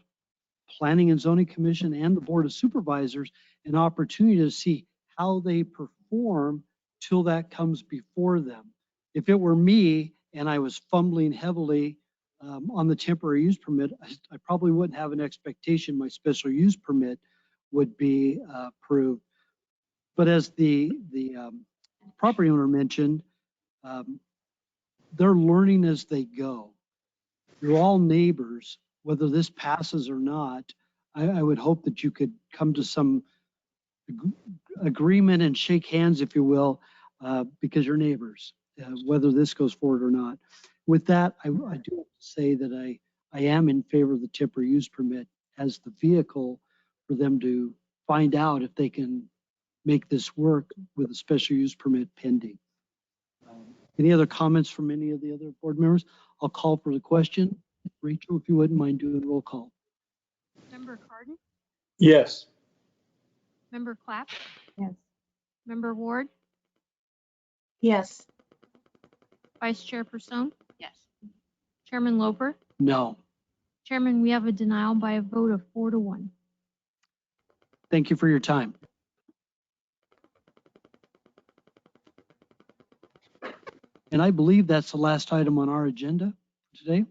planning and zoning commission, and the board of supervisors an opportunity to see how they perform till that comes before them. If it were me and I was fumbling heavily on the temporary use permit, I probably wouldn't have an expectation my special use permit would be approved. But as the property owner mentioned, they're learning as they go. You're all neighbors, whether this passes or not. I would hope that you could come to some agreement and shake hands, if you will, because you're neighbors, whether this goes forward or not. With that, I do have to say that I am in favor of the temporary use permit as the vehicle for them to find out if they can make this work with a special use permit pending. Any other comments from any of the other board members? I'll call for the question. Rachel, if you wouldn't mind doing roll call. Member Carden? Yes. Member Clapp? Yes. Member Ward? Yes. Vice Chair Person? Yes. Chairman Loper? No. Chairman, we have a denial by a vote of 4-1. Thank you for your time. And I believe that's the last item on our agenda today.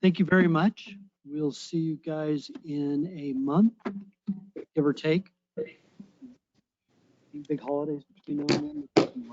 Thank you very much. We'll see you guys in a month, give or take. Big holidays between now and then.